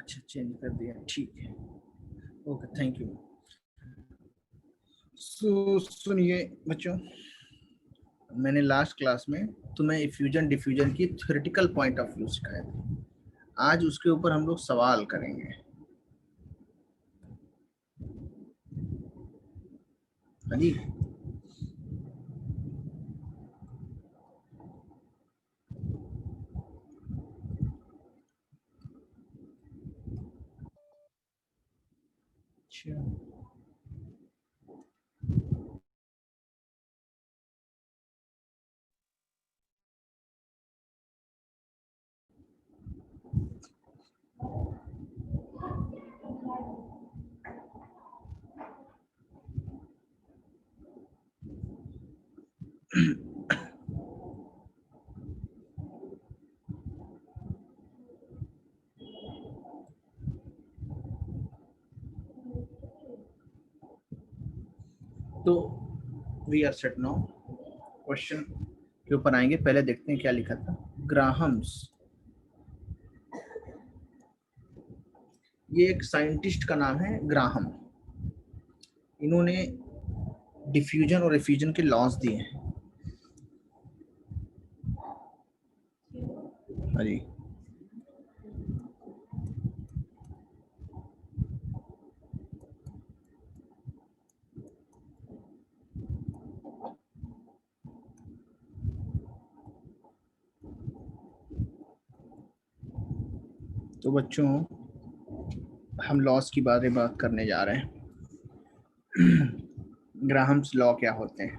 अच्छा चेंज कर दिया, ठीक है, ओके, थैंक यू। सुनिए बच्चों, मैंने लास्ट क्लास में तुम्हें इफ्यूजन डिफ्यूजन की थ्योरेटिकल पॉइंट ऑफ व्यू सिखाया था। आज उसके ऊपर हम लोग सवाल करेंगे। हाँ जी, अच्छा तो we are set now. Question के ऊपर आएंगे, पहले देखते हैं क्या लिखा था। ग्राहम्स, ये एक साइंटिस्ट का नाम है ग्राहम। इन्होंने डिफ्यूजन और एफ्यूजन के लॉज दिए हैं। हाँ जी, तो बच्चों हम लॉस की बात करने जा रहे हैं। ग्राहम्स लॉ क्या होते हैं?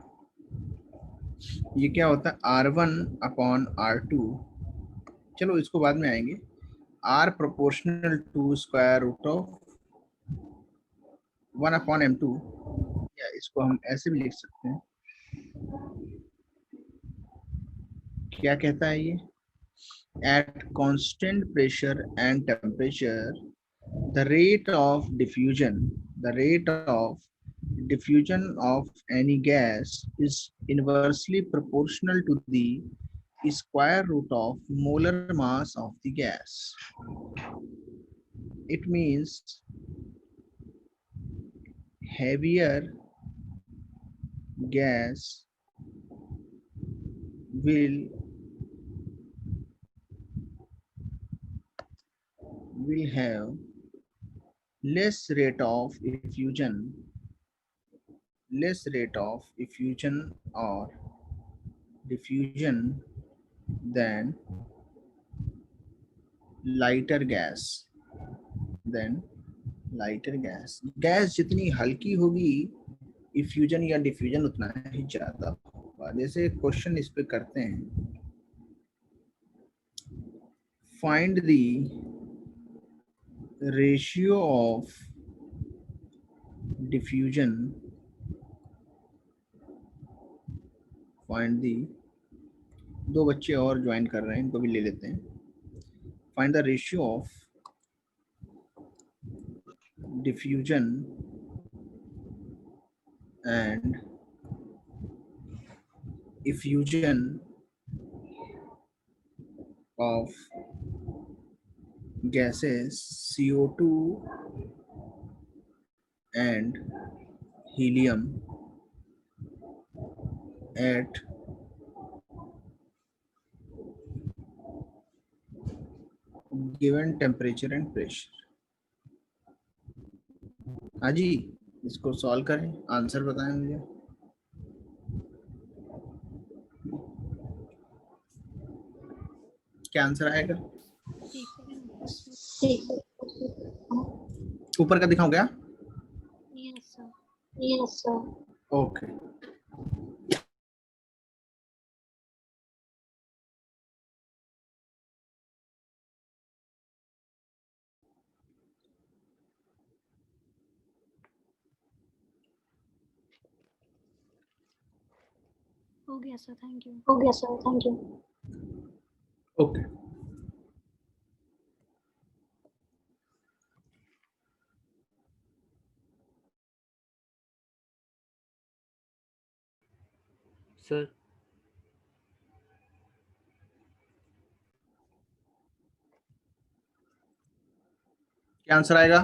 ये क्या होता है? R1/R2, चलो इसको बाद में आएंगे। R proportional to square root of 1/M2, या इसको हम ऐसे भी लिख सकते हैं। क्या कहता है ये? At constant pressure and temperature the rate of diffusion of any gas is inversely proportional to the square root of molar mass of the gas. It means heavier gas will have less rate of effusion or diffusion than lighter gas gas जितनी हल्की होगी effusion या diffusion उतना ही ज्यादा होगा। जैसे question इस पे करते हैं, find the ratio of diffusion, find the, दो बच्चे और ज्वाइन कर रहे हैं, इनको भी ले लेते हैं। Find the ratio of diffusion and effusion of gases CO2 and helium at given temperature and pressure। हाँ जी, इसको सॉल्व करें, आंसर बताएं मुझे। क्या आंसर आएगा? ऊपर का दिखाऊं क्या? Yes sir. ओके, हो गया sir, thank you. Okay. Sir क्या आंसर आएगा?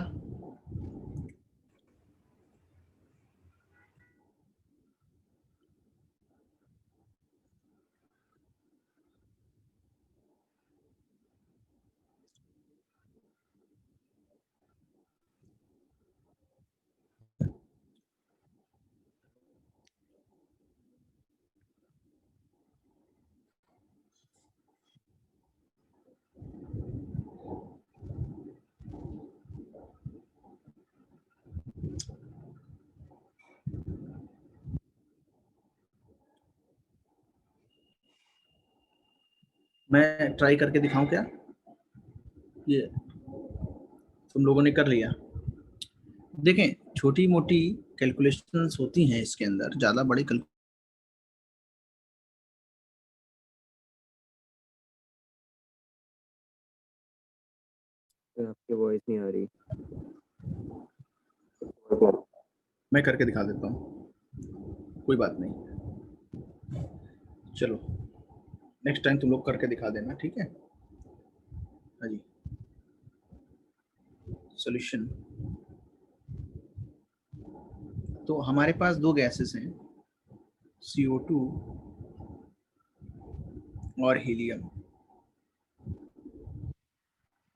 मैं ट्राई करके दिखाऊं क्या? ये तुम लोगों ने कर लिया? देखें, छोटी मोटी कैलकुलेशंस होती हैं इसके अंदर, ज्यादा बड़ी आपकी वॉइस नहीं आ रही। मैं करके दिखा देता हूँ, कोई बात नहीं। चलो नेक्स्ट टाइम तुम लोग करके दिखा देना, ठीक है? हाँ जी। सॉल्यूशन, तो हमारे पास दो गैसेस हैं, CO2 और हीलियम।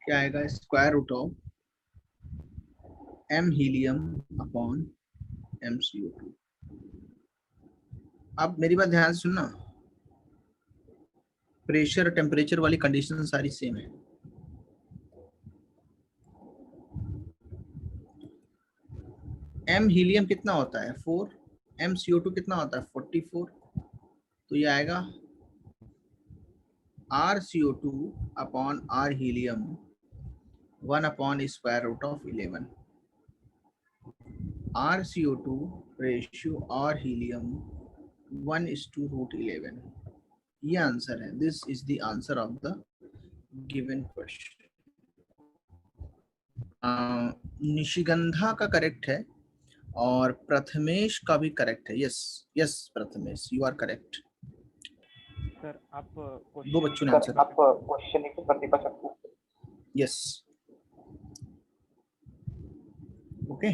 क्या आएगा? Square root of m helium upon m CO2। अब मेरी बात ध्यान से सुनना, प्रेशर टेम्परेचर वाली कंडीशन सारी सेम है। m हीलियम कितना होता है? 4। m CO2 कितना होता है? 44। तो ये आएगा r CO2 upon r helium 1 upon square root of 11। r CO2 ratio r helium 1:√11। ये आंसर है। This is the answer of the given question. Nishigandha का करेक्ट है और प्रथमेश का भी करेक्ट है। Yes yes Prathamesh, you are correct. Sir आप दो बच्चों ने आंसर। आप क्वेश्चन एक कर दे सकते। Yes, okay.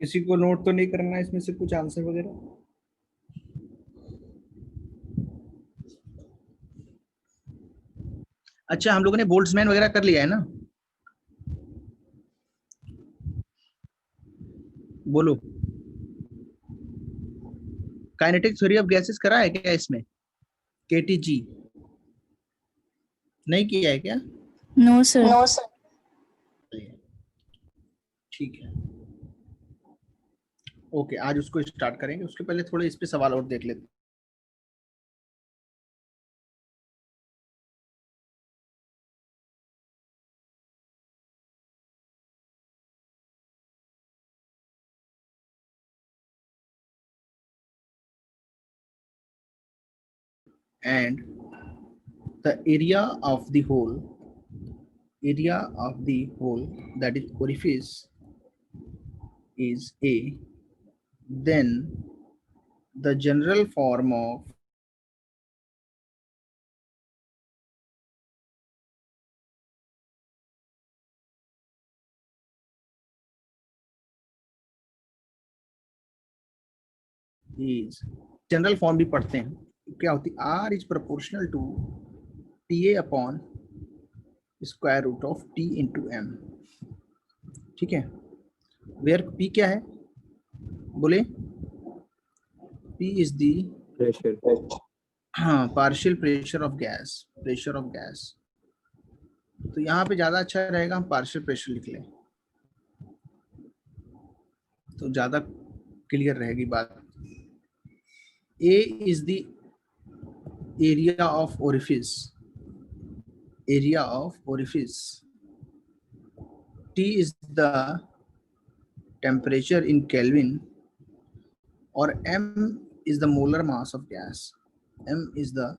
किसी को नोट तो नहीं करना इसमें से कुछ आंसर वगैरह? अच्छा, हम लोगों ने बोल्ट्जमैन वगैरह कर लिया है ना? बोलो, काइनेटिक थ्योरी ऑफ गैसेस करा है क्या इसमें? KTG नहीं किया है क्या? No, sir. No sir. ठीक है, ओके, आज उसको स्टार्ट करेंगे। उसके पहले थोड़े इस पे सवाल और देख लेते हैं। And the area of the hole that is orifice is A, then the general form of is, general form भी पढ़ते हैं, क्या होती है? R is proportional to TA upon square root of T into M। ठीक है, where P क्या है? बोले, P is the प्रेशर। हाँ, partial pressure of gas, pressure of gas. तो यहाँ पे ज्यादा अच्छा रहेगा हम पार्शियल प्रेशर लिख लें, तो ज्यादा क्लियर रहेगी बात। A is the area of orifice, area of orifice. T is the temperature in Kelvin, or M is the molar mass of gas. M is the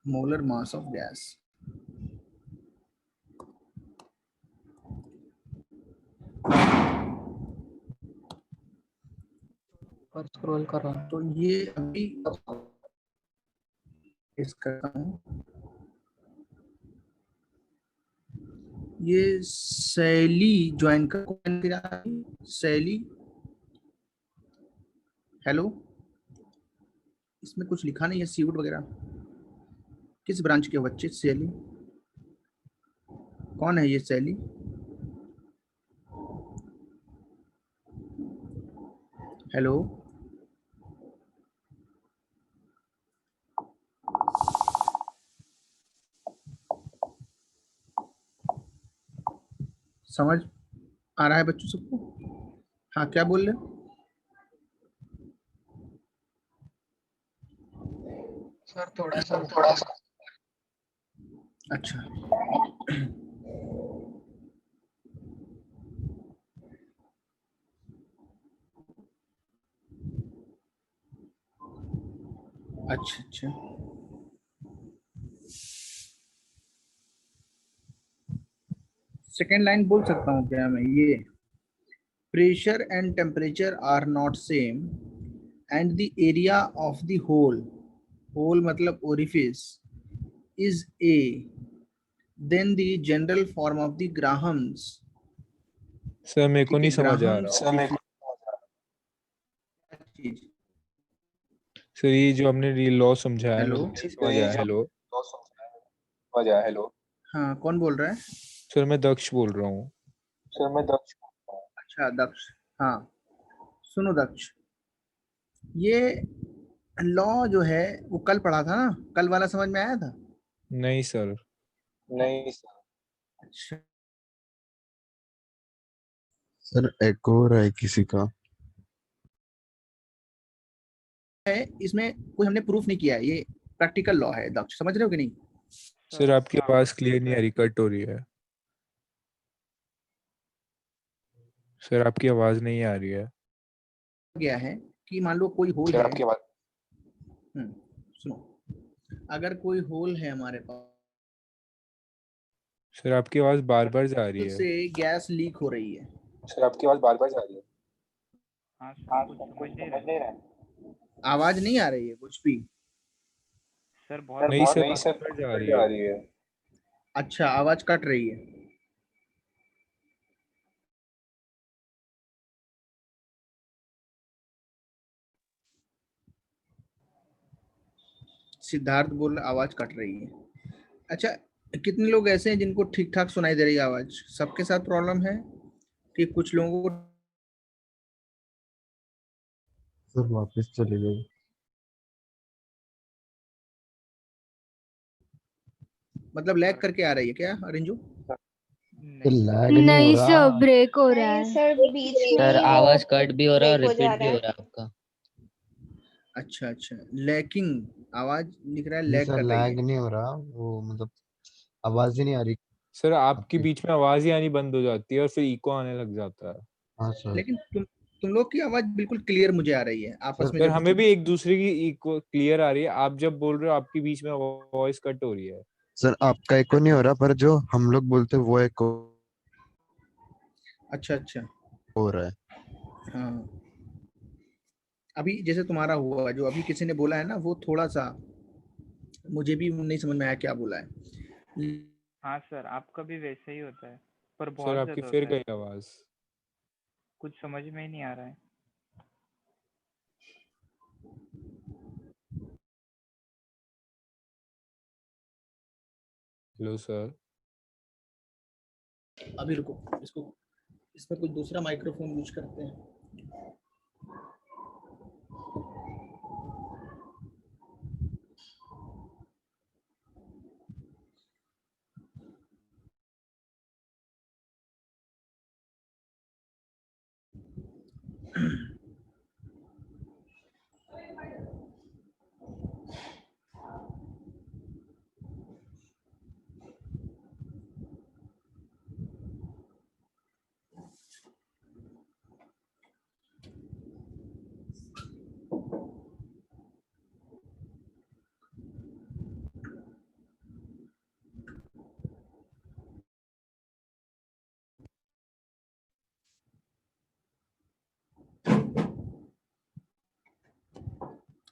molar mass of gas. पर scroll कर रहा हूँ। तो ये अभी इस करता हूँ। ये शैली ज्वाइन कर, शैली, हेलो, इसमें कुछ लिखा नहीं है सीवुड वगैरह। किस ब्रांच के बच्चे शैली, कौन है ये शैली? हेलो, समझ आ रहा है बच्चों सबको? हाँ, क्या बोल रहे हो? सर थोड़ा सा अच्छा, अच्छा अच्छा। सेकेंड लाइन बोल सकता हूँ क्या मैं? ये pressure and temperature are not same and the area of the hole, hole मतलब orifice, is a then the general form of the Graham's. Sir मेरे को नहीं समझ आ रहा। चीज, सर ये जो हमने लॉ समझाया है, हेलो, मेरे को नहीं समझ आया। हेलो, हाँ, कौन बोल रहा है? सर मैं दक्ष बोल रहा हूँ। अच्छा, दक्ष। हाँ, सुनो दक्ष, ये लॉ जो है वो कल पढ़ा था ना, कल वाला समझ में आया था? नहीं सर। अच्छा, सर एको हो रहा है किसी का। है इसमें कोई हमने प्रूफ नहीं किया है, ये प्रैक्टिकल लॉ है दक्ष, समझ रहे हो कि नहीं? सर आपकी आवाज क्लियर नहीं आ रही, कट हो रही है। सर आपकी आवाज नहीं आ रही है। गया है कि मान लो कोई होल है, सुनो, अगर कोई होल है हमारे पास, सर आपकी आवाज बार बार जा रही है। से गैस लीक हो रही है। हाँ सर, कुछ समझ नहीं रहा है। आवाज नहीं आ रही है कुछ भी? सर बहुत नहीं सर, बार बार जा रही है। अच्छा, आवाज कट रही है। सिद्धार्थ बोल रहा आवाज कट रही है। अच्छा, कितने लोग ऐसे हैं जिनको ठीक ठाक सुनाई दे रही है आवाज? सबके साथ प्रॉब्लम है कि कुछ लोगों को? सर वापस चले गए। मतलब लैग करके आ रही है क्या रिंजू? सर नहीं लैग नहीं हो नहीं रहा। सर, ब्रेक हो रहा नहीं है। सर, बीच में सर ही वो आवाज कट भी हो रहा है और break हो जा रिपीट भी रहा हो है। रहा है आपका। अच्छा अच्छा, लैकिंग आवाज लिख रहा है, नहीं लैग सर कर रही लैग है। नहीं हो रहा, वो मतलब आवाज ही नहीं आ रही सर आपकी आपकी। बीच में आवाज ही आनी बंद हो जाती है और फिर इको आने लग जाता है। हाँ सर। लेकिन तुम लोग की आवाज बिल्कुल क्लियर मुझे आ रही है आपस सर में सर जब हमें भी एक दूसरे की इको क्लियर आ रही है। आप जब बोल रहे हो आपकी बीच में वॉइस कट हो रही है। सर आपका एको नहीं हो रहा, पर जो हम लोग बोलते हैं वो एको अच्छा अच्छा, हो रहा है। हाँ, अभी जैसे तुम्हारा हुआ, जो अभी किसी ने बोला है ना, वो थोड़ा सा मुझे भी नहीं समझ में आया क्या बोला है। हाँ सर, आपका भी वैसे ही होता है, पर सर बहुत आपकी ज्यादा फिर होता है। गई आवाज। कुछ समझ में ही नहीं आ रहा है। Hello sir. अभी रुको, इसको, इसमें कुछ दूसरा माइक्रोफोन यूज करते हैं।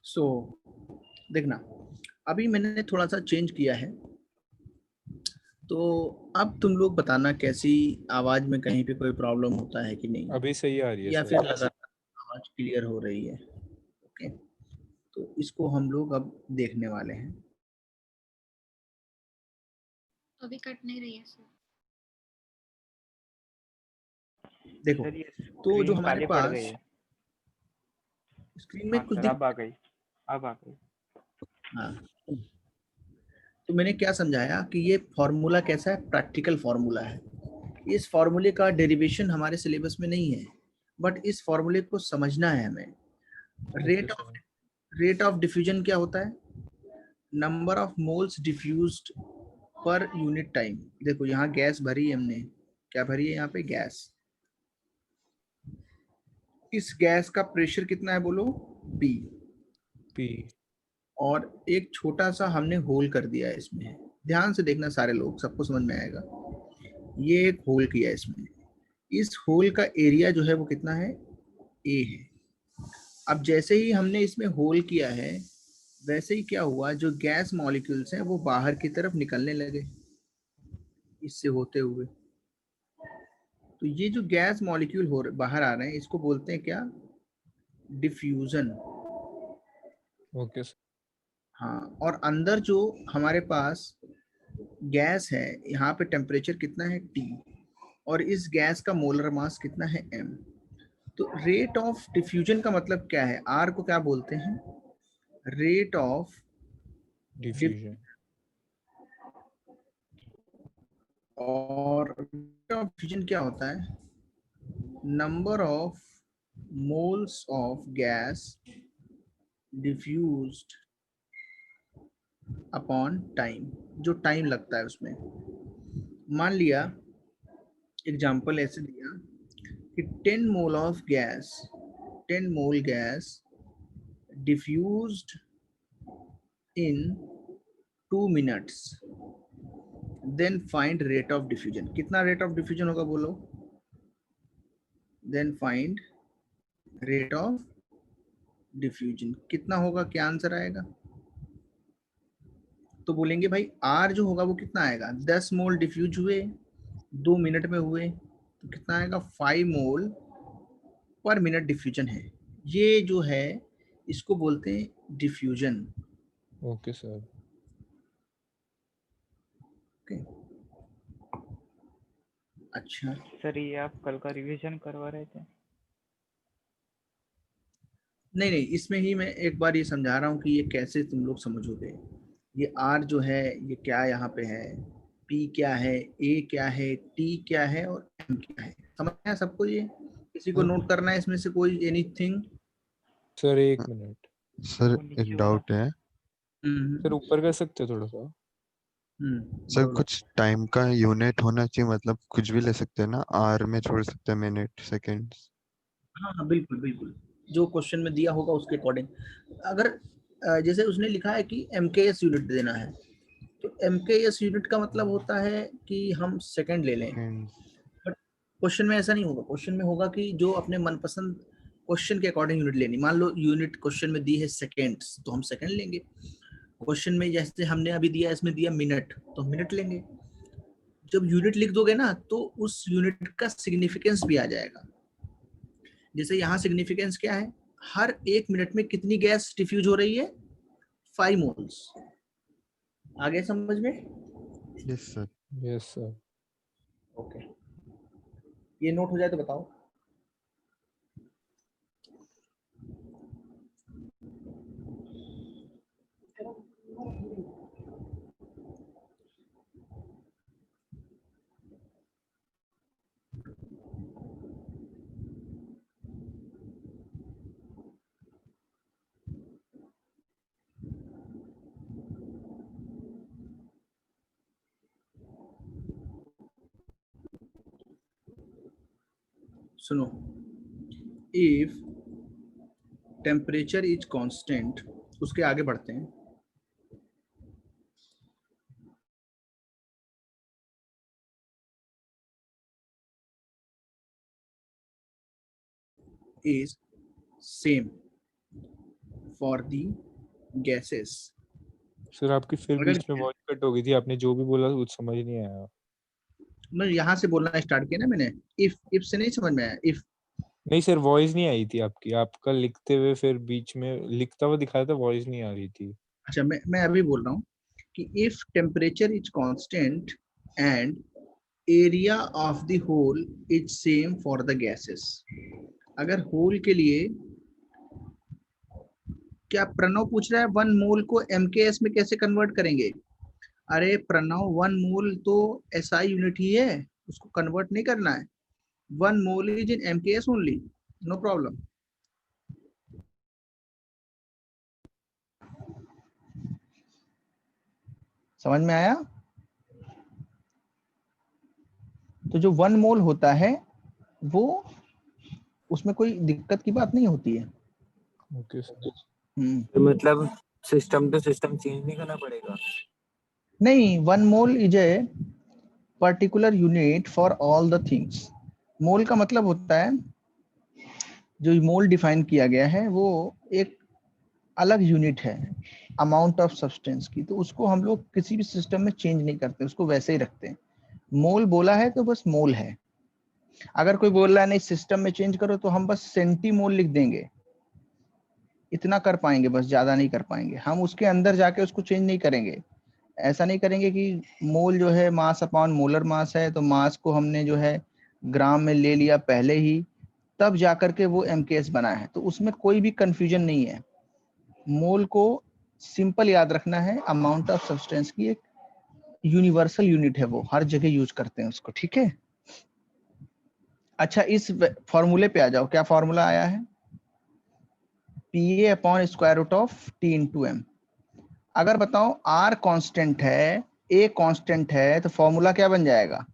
सो देखना, अभी मैंने थोड़ा सा चेंज किया है, तो अब तुम लोग बताना कैसी आवाज में कहीं पे कोई प्रॉब्लम होता है कि नहीं, अभी सही आ रही है या सर। फिर लगातार आवाज क्लियर हो रही है। ओके, तो इसको हम लोग अब देखने वाले हैं। तो अभी कट नहीं रही है सर। देखो, सर ये तो जो स्क्रीन हमारे काली पड़ गई पास है। स्क्रीन में हाँ कुछ सर, दिख, अब आ गई, अब आ गई। हाँ, तो मैंने क्या समझाया कि ये फॉर्मूला कैसा है, प्रैक्टिकल फॉर्मूला है। इस फॉर्मूले का डेरिवेशन हमारे सिलेबस में नहीं है, बट इस फॉर्मूले को समझना है हमें। Okay rate of sir. Rate of diffusion क्या होता है? Number of moles diffused per unit time. देखो यहाँ गैस भरी है हमने, क्या भरी है यहाँ पे? गैस। इस गैस का प्रेशर कितना है बोलो? P। पी। और एक छोटा सा हमने होल कर दिया है इसमें, ध्यान से देखना सारे लोग, सबको समझ में आएगा। ये एक होल किया है इसमें, इस होल का एरिया जो है वो कितना है? A है। अब जैसे ही हमने इसमें होल किया है, वैसे ही क्या हुआ, जो गैस मॉलिक्यूल्स हैं वो बाहर की तरफ निकलने लगे इससे होते हुए। तो ये जो गैस मॉलिक्यूल हो बाहर आ रहे हैं, इसको बोलते हैं क्या? डिफ्यूजन। Okay sir. हाँ, और अंदर जो हमारे पास गैस है, यहाँ पे टेम्परेचर कितना है? T, और इस गैस का मोलर मास कितना है? M। तो रेट ऑफ डिफ्यूजन का मतलब क्या है? R को क्या बोलते हैं? Rate of diffusion. और रेट ऑफ डिफ्यूजन क्या होता है? Number of moles of gas diffused upon time, जो टाइम लगता है उसमें। मान लिया, एग्जांपल ऐसे दिया कि 10 mole of gas, 10 mole gas diffused in 2 minutes, then find rate of diffusion. कितना रेट ऑफ डिफ्यूजन होगा बोलो? Then find rate of diffusion कितना होगा? क्या आंसर आएगा? तो बोलेंगे भाई आर जो होगा वो कितना आएगा? 10 मोल डिफ्यूज हुए 2 मिनट में हुए, तो कितना आएगा? 5 मोल पर मिनट डिफ्यूजन है। ये जो है इसको बोलते हैं डिफ्यूजन। Okay sir. ओके, अच्छा, सर ये आप कल का रिवीजन करवा रहे थे? नहीं नहीं, इसमें ही मैं एक बार ये समझा रहा हूँ कि ये कैसे तुम लोग समझोगे। ये आर जो है ये क्या यहाँ पे है, पी क्या है, ए क्या है, टी क्या है, और एम क्या है। समझ आया सबको? ये किसी को हाँ नोट करना है इसमें से कोई एनीथिंग? सर एक मिनट। सर, वो नीचे एक होगा। डाउट है। सर ऊपर कर सकते हो थोड़ा सा? सर बोलो। कुछ टाइम का यूनिट होना चाहिए, मतलब कुछ भी ले सकते हैं ना, आर में छोड़ सकते हैं, मिनट, सेकेंड्स। हाँ हाँ, बिल्कुल बिल्कुल, जो क्वेश्चन में दिया होगा उसके अकॉर्डिंग। अगर जैसे उसने लिखा है कि MKS यूनिट देना है, तो MKS यूनिट का मतलब होता है कि हम सेकंड ले लें। सेकेंड्स। बट क्वेश्चन में ऐसा नहीं होगा, क्वेश्चन में होगा कि जो अपने मनपसंद क्वेश्चन के अकॉर्डिंग यूनिट लेनी। मान लो यूनिट क्वेश्चन में दी है सेकेंड्स, तो हम सेकंड लेंगे। क्वेश्चन में जैसे हमने अभी दिया, इसमें दिया मिनट, तो मिनट लेंगे। जब यूनिट लिख दोगे ना, तो उस यूनिट का सिग्निफिकेंस भी आ जाएगा। जैसे यहाँ सिग्निफिकेंस क्या है? हर 1 मिनट में कितनी गैस डिफ्यूज हो रही है? 5 मोल्स। आगे समझ में? Yes sir. Yes sir. Okay, ये नोट हो जाए तो बताओ। सुनो, इफ टेम्परेचर इज कांस्टेंट, उसके आगे बढ़ते हैं। is same for the gases। Sir आपकी फिर अगर बीच में वॉइस कट हो गई थी, आपने जो भी बोला कुछ समझ नहीं आया। मैं यहाँ से बोलना स्टार्ट किया ना मैंने, इफ से नहीं समझ में आया। इफ नहीं सर, वॉइस नहीं आई थी आपकी, आपका लिखते हुए फिर बीच में लिखता हुआ दिखाया था, वॉइस नहीं आ रही थी। अच्छा, मैं अभी बोल रहा हूँ कि if temperature is constant and area of the hole is same for the gases. अगर होल के लिए, क्या प्रणव पूछ रहा है 1 मोल को एमकेएस में कैसे कन्वर्ट करेंगे? अरे प्रणव, 1 मोल तो एसआई यूनिट ही है, उसको कन्वर्ट नहीं करना है। 1 mole is in MKS only, no problem. समझ में आया? तो जो 1 मोल होता है वो, उसमें कोई दिक्कत की बात नहीं होती है। Okay sir. हम्म। मतलब सिस्टम टू सिस्टम चेंज नहीं करना पड़ेगा। नहीं, 1 mole is a particular unit for all the things. Mole का मतलब होता है, जो मोल डिफाइन किया गया है वो एक अलग यूनिट है अमाउंट ऑफ सब्सटेंस की, तो उसको हम लोग किसी भी सिस्टम में चेंज नहीं करते, उसको वैसे ही रखते हैं। मोल बोला है तो बस मोल है। अगर कोई बोल रहा है नहीं सिस्टम में चेंज करो, तो हम बस सेंटीमोल लिख देंगे, इतना कर पाएंगे बस, ज्यादा नहीं कर पाएंगे। हम उसके अंदर जाके उसको चेंज नहीं करेंगे। ऐसा नहीं करेंगे कि मोल जो है मास अपॉन मोलर मास है, तो मास को हमने जो है ग्राम में ले लिया पहले ही, तब जाकर के वो एमकेएस बना है। तो उसमें कोई भी कंफ्यूजन नहीं है। मोल को सिंपल याद रखना है, अमाउंट ऑफ सब्सटेंस की एक यूनिवर्सल यूनिट है, वो हर जगह यूज करते हैं उसको, ठीक है। अच्छा, इस फॉर्मूले पे आ जाओ। क्या फॉर्मूला आया है? Pa upon square root of T into M. अगर बताओ R कांस्टेंट है, A कांस्टेंट है, तो फॉर्मूला क्या बन जाएगा?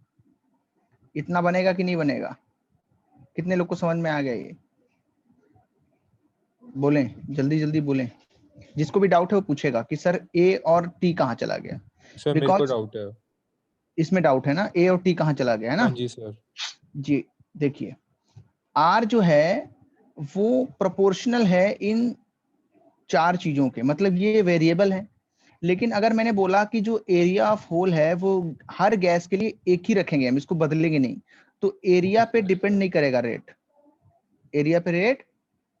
इतना बनेगा कि नहीं बनेगा? कितने लोग को समझ में आ गया ये? बोलें, जल्दी जल्दी बोलें। जिसको भी डाउट है वो पूछेगा कि सर A और T कहाँ चला गया। सर मेरे को बिकॉज डाउट है। इसमें डाउट है ना, A और T कहाँ चला गया है हाँ ना जी सर। जी। देखिए, R जो है वो प्रोपोर्शनल है इन 4 चीजों के, मतलब ये वेरिएबल है। लेकिन अगर मैंने बोला कि जो एरिया ऑफ होल है वो हर गैस के लिए एक ही रखेंगे, हम इसको बदलेंगे नहीं, तो एरिया पे डिपेंड नहीं करेगा रेट। एरिया पे रेट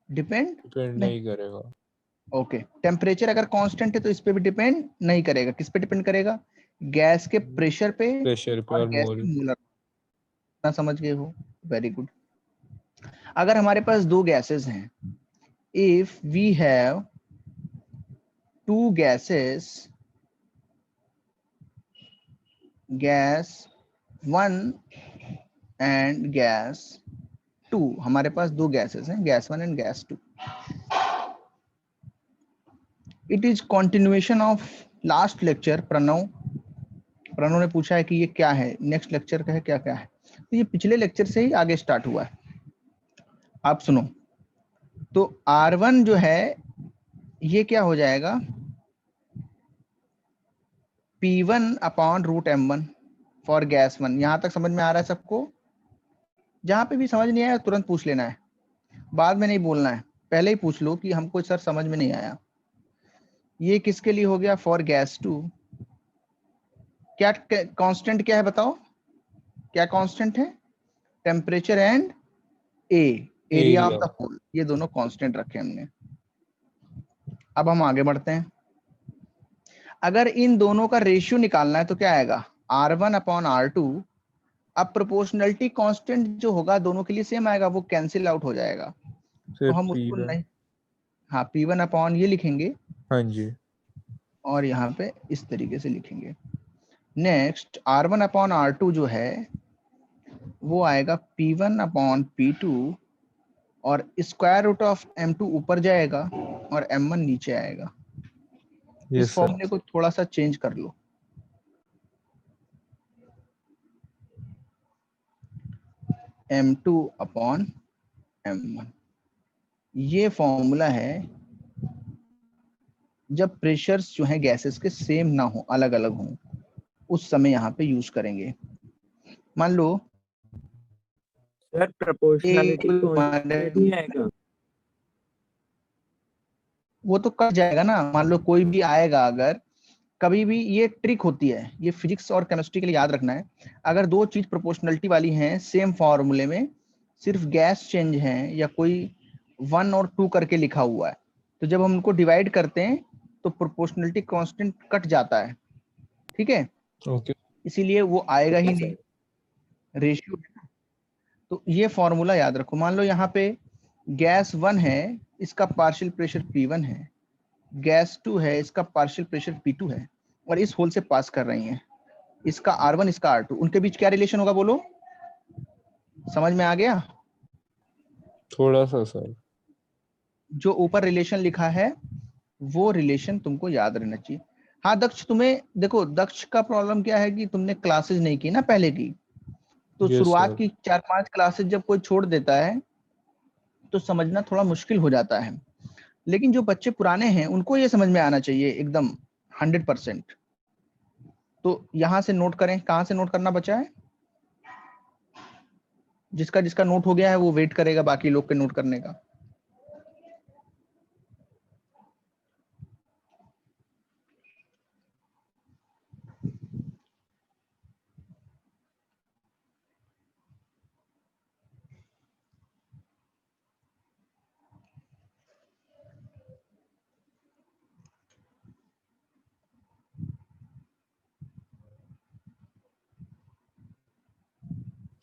डिपेंड डिपेंड नहीं। नहीं करेगा। ओके, टेम्परेचर अगर कांस्टेंट है तो इस पे भी डिपेंड नहीं करेगा। किस पे डिपेंड करेगा? गैस के प्रेशर पे प्रेशर पे और और गैस मोल। के मोलर। ना समझ गए हो? Very good. अगर हमारे पास 2 गैसेस हैं, if we have 2 gases, gas 1 and gas 2, हमारे पास 2 गैसेस हैं, gas 1 and gas 2। It is continuation of last lecture. Pranav ने पूछा है कि ये क्या है, नेक्स्ट लेक्चर का है, क्या क्या है। तो ये पिछले लेक्चर से ही आगे स्टार्ट हुआ है। आप सुनो, तो R1 जो है ये क्या हो जाएगा? P1 upon root M1 for gas 1। यहां तक समझ में आ रहा है सबको? जहां पे भी समझ नहीं आया तुरंत पूछ लेना है, बाद में नहीं बोलना है, पहले ही पूछ लो कि हमको सर समझ में नहीं आया। ये किसके लिए हो गया? For gas 2। क्या कांस्टेंट क्या है बताओ? क्या कांस्टेंट है? Temperature and area of area. The hole, ये दोनों कांस्टेंट रखे हमने। अब हम आगे बढ़ते हैं। अगर इन दोनों का रेशियो निकालना है तो क्या आएगा? R1 upon R2। अब प्रोपोर्शनलिटी कांस्टेंट जो होगा दोनों के लिए सेम आएगा, वो कैंसिल आउट हो जाएगा, तो फिर हम उसको P1। नहीं, हाँ P1 अपॉन ये लिखेंगे हाँ जी। और यहाँ पे इस तरीके से लिखेंगे। नेक्स्ट R1 अपॉन R2 जो है वो आएगा P1 अपॉन P2, और स्क्वायर रूट ऑफ M2 ऊपर जाएगा और M1 नीचे आएगा। इस यस सर। फॉर्मूले को थोड़ा सा चेंज कर लो। m2 upon m1। ये फॉर्मूला है जब प्रेशर्स जो है गैसेस के सेम ना हो, अलग अलग हों, उस समय यहाँ पे यूज करेंगे। मान लो सर प्रोपोर्शनलिटी कांस्टेंट नहीं आएगा? वो तो कट जाएगा ना। मान लो कोई भी आएगा, अगर कभी भी, ये ट्रिक होती है, ये फिजिक्स और केमिस्ट्री के लिए याद रखना है। अगर दो चीज प्रोपोर्शनलिटी वाली हैं सेम फॉर्मूले में, सिर्फ गैस चेंज है या कोई 1 और 2 करके लिखा हुआ है, तो जब हम उनको डिवाइड करते हैं तो प्रोपोर्शनलिटी कांस्टेंट कट जाता है। ठीक है, ओके। इसीलिए वो आएगा ही नहीं, रेशियो। तो ये फॉर्मूला याद रखो। मान लो यहाँ पे गैस 1 है, इसका पार्शियल प्रेशर P1 है, गैस 2 है, इसका पार्शियल प्रेशर P2 है, और इस होल से पास कर रही हैं। इसका R1, इसका R2, उनके बीच क्या रिलेशन होगा बोलो? समझ में आ गया? थोड़ा सा सर। जो ऊपर रिलेशन लिखा है वो रिलेशन तुमको याद रहना चाहिए। हाँ दक्ष, तुम्हें देखो, दक्ष का प्रॉब्लम क्या है कि तुमने क्लासेस नहीं की ना पहले की, तो यस शुरुआत सर। की 4-5 क्लासेस जब कोई छोड़ देता है तो समझना थोड़ा मुश्किल हो जाता है। लेकिन जो बच्चे पुराने हैं उनको ये समझ में आना चाहिए एकदम 100%। तो यहाँ से नोट करें। कहाँ से नोट करना बचा है? जिसका जिसका नोट हो गया है वो वेट करेगा बाकी लोग के नोट करने का।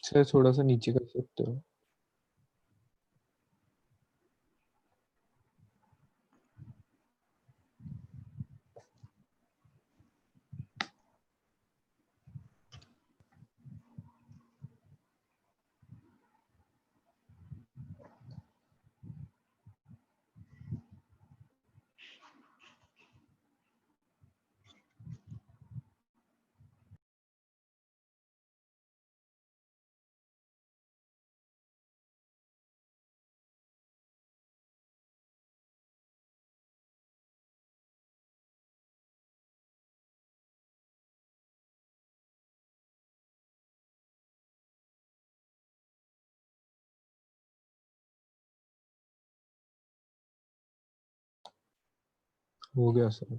सर थोड़ा सा नीचे कर सकते हो? हो गया सर।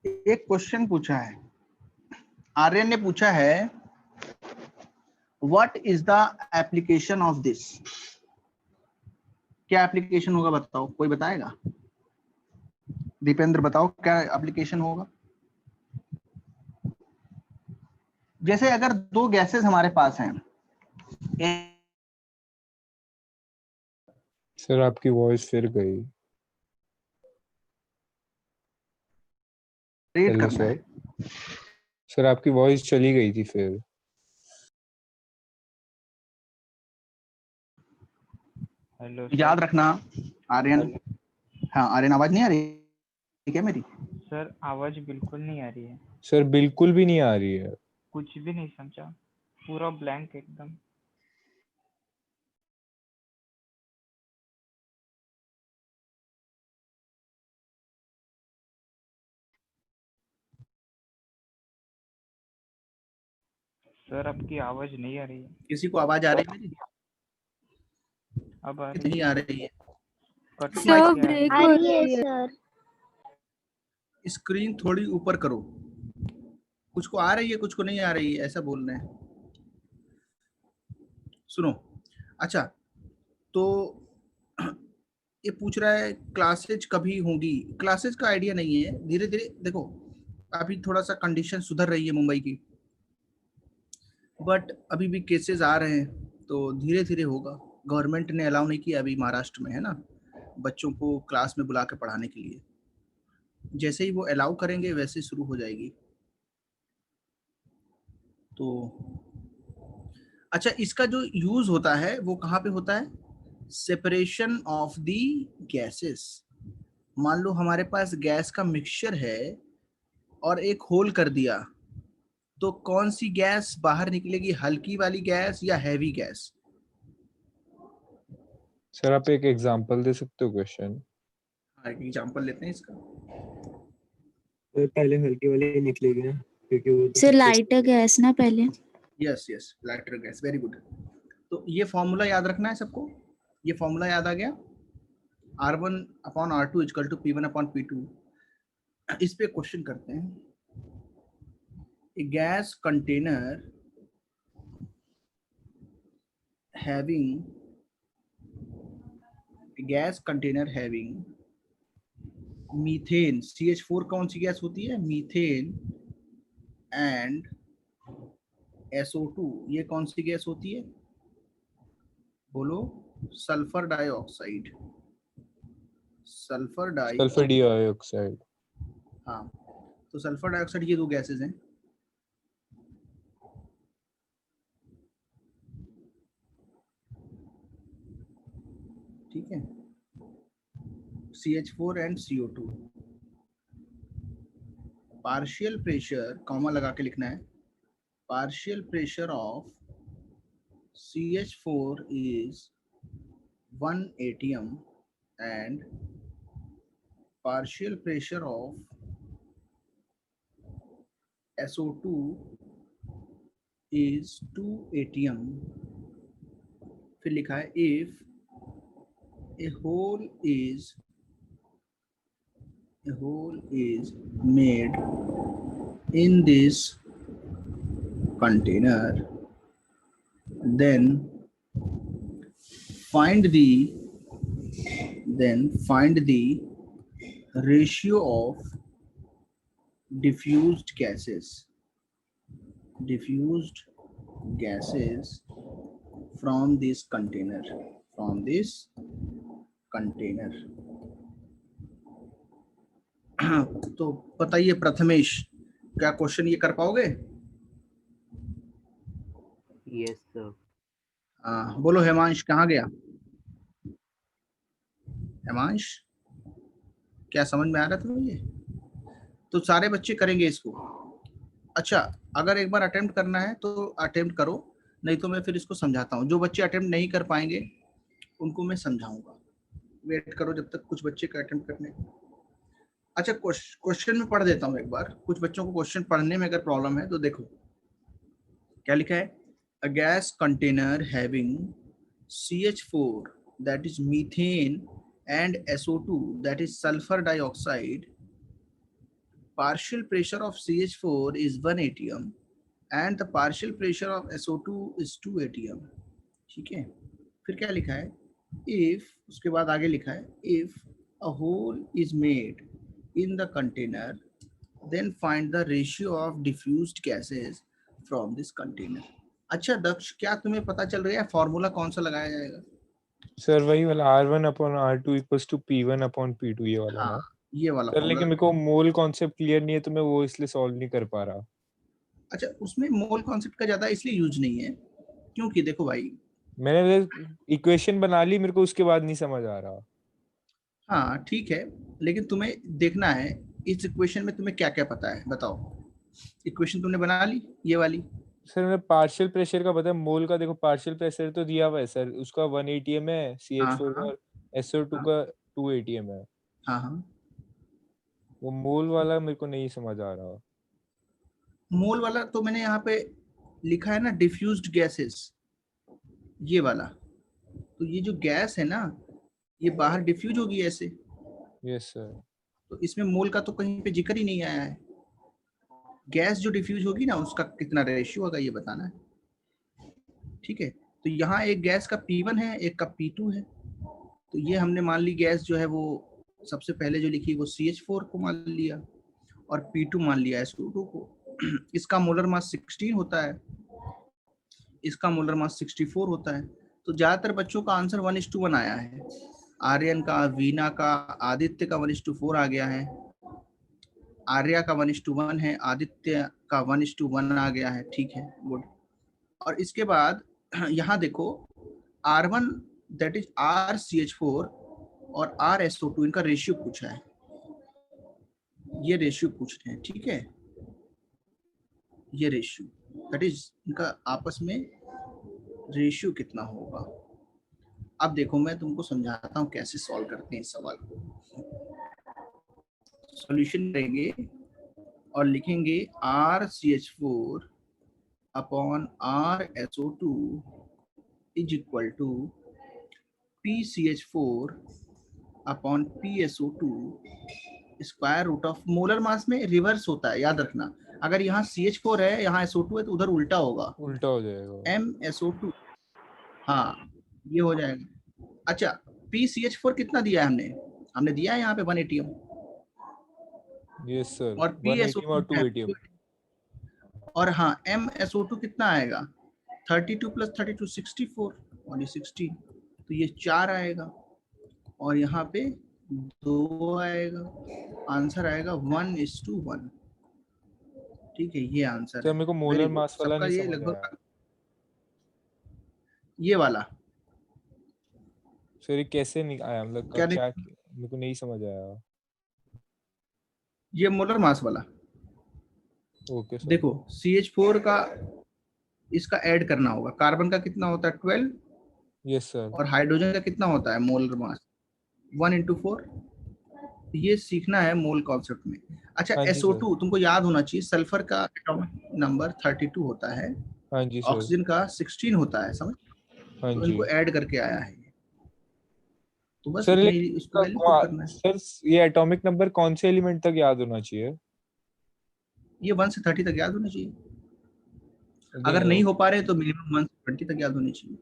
एक क्वेश्चन पूछा है, आर्यन ने पूछा है, what is the application of this? क्या एप्लीकेशन होगा बताओ, कोई बताएगा? दीपेंद्र बताओ क्या एप्लीकेशन होगा। जैसे अगर दो गैसेस हमारे पास हैं, सर आपकी वॉइस फिर गई। रेट हेलो करना सर। है। सर आपकी वॉइस चली गई थी फिर। हेलो याद सर। रखना आर्यन। हाँ आर्यन, आवाज नहीं आ रही क्या मेरी? सर आवाज बिल्कुल नहीं आ रही है, सर बिल्कुल भी नहीं आ रही है। कुछ भी नहीं समझा, पूरा ब्लैंक एकदम। सर आपकी आवाज नहीं आ रही है। किसी को आवाज आ रही है मेरी? अब आ रही कितनी आ है, रही है? कट तो कट माइक के आ रही आ है। रही है सर। स्क्रीन थोड़ी ऊपर करो। कुछ को आ रही है, कुछ को नहीं आ रही है, ऐसा बोल रहे हैं। सुनो, अच्छा, तो ये पूछ रहा है क्लासेज कभी होंगी, क्लासेज का आइडिया नहीं है। धीरे धीरे देखो, अभी थोड़ा सा कंडीशन सुधर रही है मुंबई की, बट अभी भी केसेस आ रहे हैं, तो धीरे धीरे होगा। गवर्नमेंट ने अलाउ नहीं किया अभी महाराष्ट्र में, है ना, बच्चों को क्लास में बुला के पढ़ाने के लिए। जैसे ही वो अलाउ करेंगे वैसे शुरू हो जाएगी। तो अच्छा, इसका जो यूज होता है वो कहाँ पे होता है? Separation of the gases. मान लो हमारे पास गैस का मिक्सचर है और एक होल कर दिया, तो कौन सी गैस बाहर निकलेगी, हल्की वाली गैस या हैवी गैस? सर आप एक एग्जांपल दे सकते हो क्वेश्चन? एक एग्जांपल लेते हैं इसका। तो पहले हल्की वाली निकलेगी ना, क्योंकि वो तो सर सबसे लाइटर गैस ना पहले। Yes yes, lighter gas, very good. तो ये फॉर्मूला याद रखना है सबको। ये फॉर्मूला याद आ गया, R1/R2 = P1/P2। इस पे क्वेश्चन करते हैं। A gas container having methane, CH4 कौन सी गैस होती है? मीथेन, एंड SO2 ये कौन सी गैस होती है? बोलो, सल्फर डाइऑक्साइड। Sulphur dioxide. हाँ, तो सल्फर डाइऑक्साइड ये दो गैसेस हैं। ठीक है, CH4 and CO2। Partial pressure, comma लगा के लिखना है, partial pressure of CH4 is 1 atm and partial pressure of SO2 is 2 atm। फिर लिखा है if a hole is made in this container, then find the ratio of diffused gases from this container, तो बताइए प्रथमेश, क्या question ये कर पाओगे? Yes sir. बोलो हेमांश, कहाँ गया हेमांश? क्या समझ में आ रहा था ये? तो सारे बच्चे करेंगे इसको। अच्छा, अगर एक बार अटेम्प्ट करना है तो अटेम्प्ट करो, नहीं तो मैं फिर इसको समझाता हूँ। जो बच्चे अटेम्प्ट नहीं कर पाएंगे उनको मैं समझाऊंगा। वेट करो जब तक कुछ बच्चे का अटेम्प्ट करने। अच्छा, क्वेश्चन में पढ़ देता हूँ एक बार। कुछ बच्चों को क्वेश्चन पढ़ने में अगर प्रॉब्लम है तो देखो क्या लिखा है। A gas container having CH4 that is methane and SO2 that is sulfur dioxide, partial pressure of CH4 is 1 atm and the partial pressure of SO2 is 2 atm। ठीक है, फिर क्या लिखा है? if, उसके बाद आगे लिखा है if a hole is made in the container then find the ratio of diffused gases from this container। अच्छा दक्ष, क्या तुम्हें पता चल रहा है फॉर्मूला कौन सा लगाया जाएगा? सर वही वाला R1/R2 = P1/P2 ये वाला ना? ये वाला सर लेकिन मेरे को मोल कॉन्सेप्ट क्लियर नहीं है तो मैं वो इसलिए सॉल्व नहीं कर पा रहा। अच्छा, उसमें मोल कॉन्सेप्ट का ज्यादा इसलिए यूज नहीं है क्योंकि देखो भाई, मैंने इक्वेशन बना ली, मेरे को उसके बाद नहीं समझ आ रहा। हाँ ठीक है, लेकिन तुम्हें देखना है इस इक्वेशन में तुम्हें क्या क्या पता है, बताओ। इक्वेशन तुमने बना ली ये वाली? सर मैंने पार्शियल प्रेशर का पता है, मोल का देखो पार्शियल प्रेशर तो दिया हुआ है सर, उसका 1 atm है, CH4 का, SO2 का 2 atm है। हाँ, वो मोल वाला मेरे को नहीं समझ आ रहा। मोल वाला तो मैंने यहाँ पे लिखा है ना, डिफ्यूज्ड गैसेस, ये वाला। तो ये जो गैस है ना, ये बाहर डिफ्यूज होगी ऐसे। Yes sir. तो इसमें मोल का तो कहीं पे जिक्र ही नहीं आया है। गैस जो डिफ्यूज होगी ना, उसका कितना रेशियो होगा ये बताना है। ठीक है, तो यहाँ एक गैस का P1 है, एक का P2 है। तो ये हमने मान ली गैस जो है वो सबसे पहले जो लिखी वो CH4 को मान लिया और P2 मान लिया SO2 को। इसका मोलर मास 16 होता है, इसका मोलर मास 64 होता है। तो ज्यादातर बच्चों का आंसर 1:1 आया है। आर्यन का, वीना का, आदित्य का 1:4 आ गया है, आर्या का 1:1 है, आदित्य का 1:1 आ गया है। ठीक है, गुड। और इसके बाद यहाँ देखो R1 दैट इज RCH4 और RSO2 इनका रेशियो पूछा है, ये रेशियो पूछ रहे हैं। ठीक है, ये रेशियो दैट इज इनका आपस में रेशियो कितना होगा। अब देखो मैं तुमको समझाता हूँ कैसे सॉल्व करते हैं इस सवाल को। सॉल्यूशन करेंगे और लिखेंगे RCH4 upon RSO2 is equal to PCH4 upon PSO2 square root of, molar mass में रिवर्स होता है, याद रखना। अगर यहाँ CH4 है, यहाँ SO2 है, तो उधर उल्टा होगा, उल्टा हो जाएगा। MSO2। हाँ, ये हो जाएगा। अच्छा, PCH4 कितना दिया है हमने दिया है यहाँ पे 1 ATM, यस सर, और 1 ATM और 2 ATM। और हाँ, MSO2 कितना आएगा, 32 + 32 64 और ये 16, तो ये 4 आएगा और यहाँ पे 2 आएगा। आंसर आएगा 1:1। ठीक है, ये आंसर सर है। मेरे को Very मोलर good। मास वाला सबका नहीं ये समझ लगभग आया ये वाला सर, ये कैसे नहीं आया, मतलब क्या क्या मेरे को नहीं समझ आया। ये मोलर मास वाला ओके सर। देखो, CH4 का इसका ऐड करना होगा, कार्बन का कितना होता है 12 यस सर। और हाइड्रोजन का कितना होता है मोलर मास 1:4। ये सीखना है मोल कॉन्सेप्ट में। अच्छा, हाँ जी SO2 सर। तुमको याद होना चाहिए, सल्फर का एटॉमिक नंबर 32 होता है, हाँ जी सर। ऑक्सीजन का 16 होता है, समझ। हाँ तो जी इनको ऐड करके आया है, तो बस सर। इतने ही लेकिन इसको वैल्यू पुट करना है। सर ये एटॉमिक नंबर कौन से एलिमेंट तक याद होना चाहिए? ये 1 से 30 तक याद होना चाहिए। अगर नहीं, नहीं हो पा रहे तो मिनिमम 1 से 20 तक याद होनी चाहिए।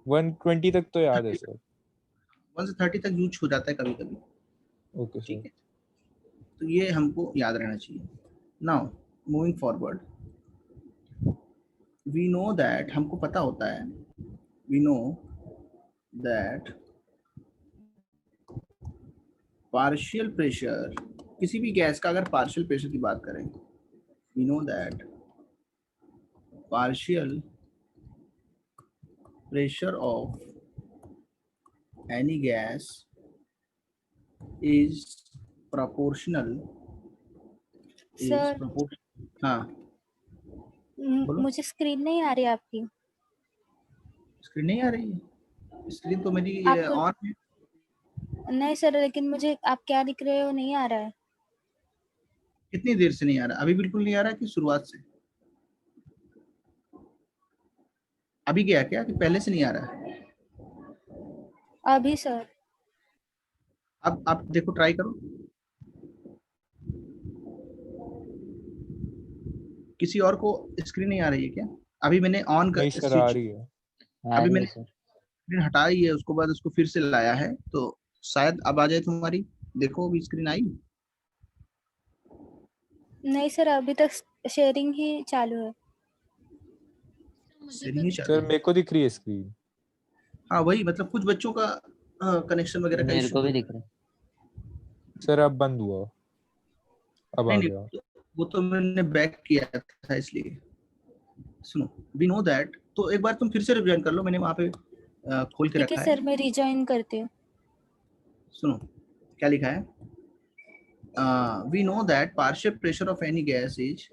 120 तक तो याद है सर। 1 से 30 तक यूज हो जाता है कभी कभी। Okay sir. ठीक है, तो ये हमको याद रहना चाहिए। Now moving forward, we know that, हमको पता होता है, we know that partial pressure, किसी भी गैस का अगर पार्शियल प्रेशर की बात करें, we know that partial pressure of any gas is proportional sir हाँ बोलो। मुझे स्क्रीन नहीं आ रही आपकी। स्क्रीन नहीं आ रही है? स्क्रीन तो मेरी आपको ऑन है। नहीं सर, लेकिन मुझे आप क्या लिख रहे हो नहीं आ रहा है। कितनी देर से नहीं आ रहा? अभी बिल्कुल नहीं आ रहा कि शुरुआत से? अभी गया क्या कि पहले से नहीं आ रहा है? अभी सर। अब आप देखो, ट्राई करो। किसी और को स्क्रीन नहीं आ रही है क्या? अभी मैंने ऑन नहीं कर सर, आ रही है। अभी मैंने स्क्रीन हटाई है, उसके बाद उसको फिर से लाया है, तो शायद अब आ जाए तुम्हारी। देखो अभी स्क्रीन आई? नहीं सर, अभी तक शेयरिंग ही चालू है। शेयरिंग ही सर चालू है। मेरे को दिख रही है स्क्रीन। हाँ वही, मतलब कुछ बच्चों का कनेक्शन वगैरह का मेरे इशू को भी है। दिख रहा है। सर अब बंद हुआ, अब आ नहीं गया। नहीं, वो तो मैंने बैक किया था इसलिए। सुनो, वी नो दैट, तो एक बार तुम फिर से रिवीजन कर लो, मैंने वहां पे खोल के ठीक है रखा सर, है। मैं रिजॉइन करती हूँ। सुनो क्या लिखा है, we know that partial pressure of any gas is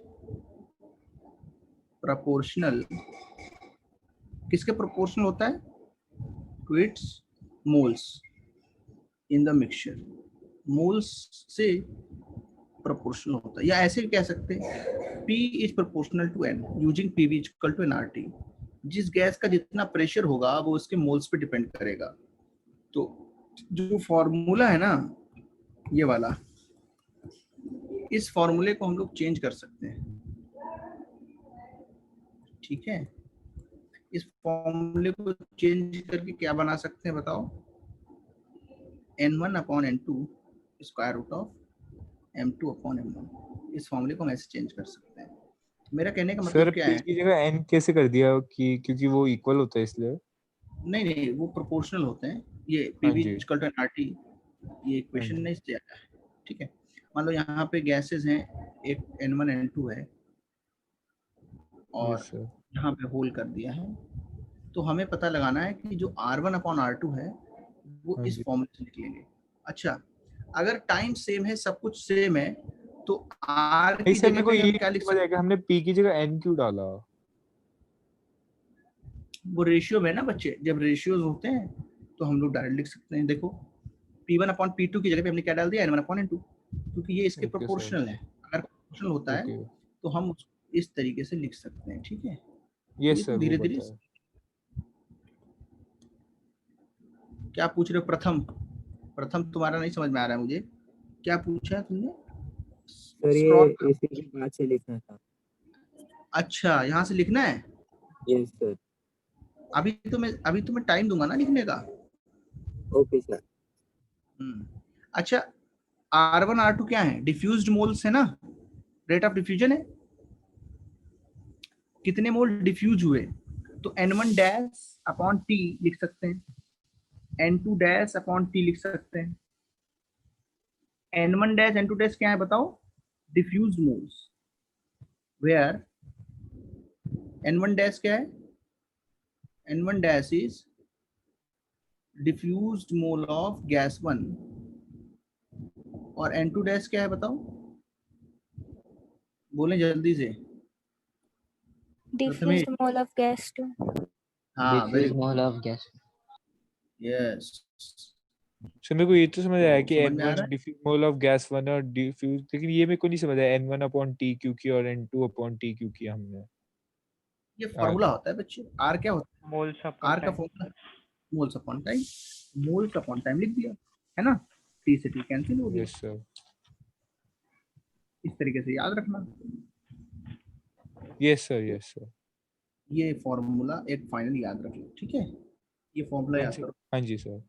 proportional, किसके प्रोपोर्शनल होता है? To its moles in the mixture, moles से प्रोपोर्शनल होता है, या ऐसे कह सकते हैं P is proportional to N using PV equal to nRT। जिस गैस का जितना प्रेशर होगा वो उसके मोल्स पे डिपेंड करेगा। तो जो फॉर्मूला है ना ये वाला, इस फॉर्मूले को हम लोग चेंज कर सकते हैं। ठीक है, इस फॉर्मूले को चेंज करके क्या बना सकते हैं बताओ? n1 upon n2 square root of m2 upon m1। इस फॉर्मूले को हम ऐसे चेंज कर सकते हैं। मेरा कहने का सर मतलब क्या p है, की जगह n कैसे कर दिया कि क्योंकि वो इक्वल होता है इसलिए? नहीं वो प्रोपोर्शनल होते हैं। ये हाँ PV जी, इक्वल टू nRT, ये हाँ इक्वेशन जी। नहीं दिया गया है, ठीक है। मान लो यहाँ पे गैसेस हैं, एक n1 n2 है और यस सर। यहाँ पे होल कर दिया है, तो हमें पता लगाना है कि जो R1 अपॉन R2 है वो हाँ इस जी। फॉर्मूले से निकलेंगे। अच्छा, अगर टाइम सेम है, सब कुछ सेम है, तो R नहीं की सर, जगह मेरे को पे ये हम नहीं क्या लिख समझ आया सकते कि हमने p की जगह n क्यों डाला? हैं? वो रेशियो में ना बच्चे, जब रेशियोज होते हैं तो हम लोग डायरेक्ट लिख सकते हैं। देखो P1 अपॉन P2 की जगह पे हमने क्या डाल दिया, N1 अपॉन N2, क्योंकि ये इसके ओके सर। प्रोपोर्शनल है। अगर प्रोपोर्शनल होता है ओके। तो हम उसको इस तरीके से लिख सकते हैं, ठीक है। तो यस ये सर, तो वो धीरे पता धीरे। है। क्या पूछ रहे हो? प्रथम तुम्हारा नहीं समझ में आ रहा है मुझे, क्या पूछा है तुमने? सर ये स्क्रॉल। इसी के बाद से लिखना था। अच्छा, यहाँ से लिखना है। Yes sir. अभी तो मैं टाइम दूंगा ना लिखने का। Okay sir. अच्छा, R1 R2 क्या है? डिफ्यूज्ड मोल्स है ना, रेट ऑफ डिफ्यूजन है, कितने मोल डिफ्यूज हुए। तो N1 डैश अपॉन T लिख सकते हैं, N2 डैश अपॉन T लिख सकते हैं। N1 डैश N2 डैश क्या है बताओ? Diffused moles, where N1 dash क्या है? N1 dash is diffused mole of gas 1 और N2 dash क्या है बताओ, बोले जल्दी से। Prathamesh, diffused mole of gas 2। हाँ very diffuse good, mole of gas. Yes. Sir मेरे को ये तो समझ आया कि समझ में आ n1 रहा है? डिफ्यूज मोल ऑफ गैस 1 और डिफ्यूज, लेकिन ये मेरे को नहीं समझ आया n1 अपॉन t क्यों किया और n2 अपॉन t क्यों किया हमने। ये फॉर्मूला होता है बच्चे। R क्या होता मोल्स है? अपॉन R का time. Formula moles upon time, moles upon time लिख दिया है ना, T से T कैंसिल हो गया। Yes sir. इस तरीके से याद रखना। Yes sir, yes sir. ये फॉर्मूला एक फाइनल याद रख लो, ठीक है। ये फॉर्मूला हाँ याद जी, करो। हाँ जी सर।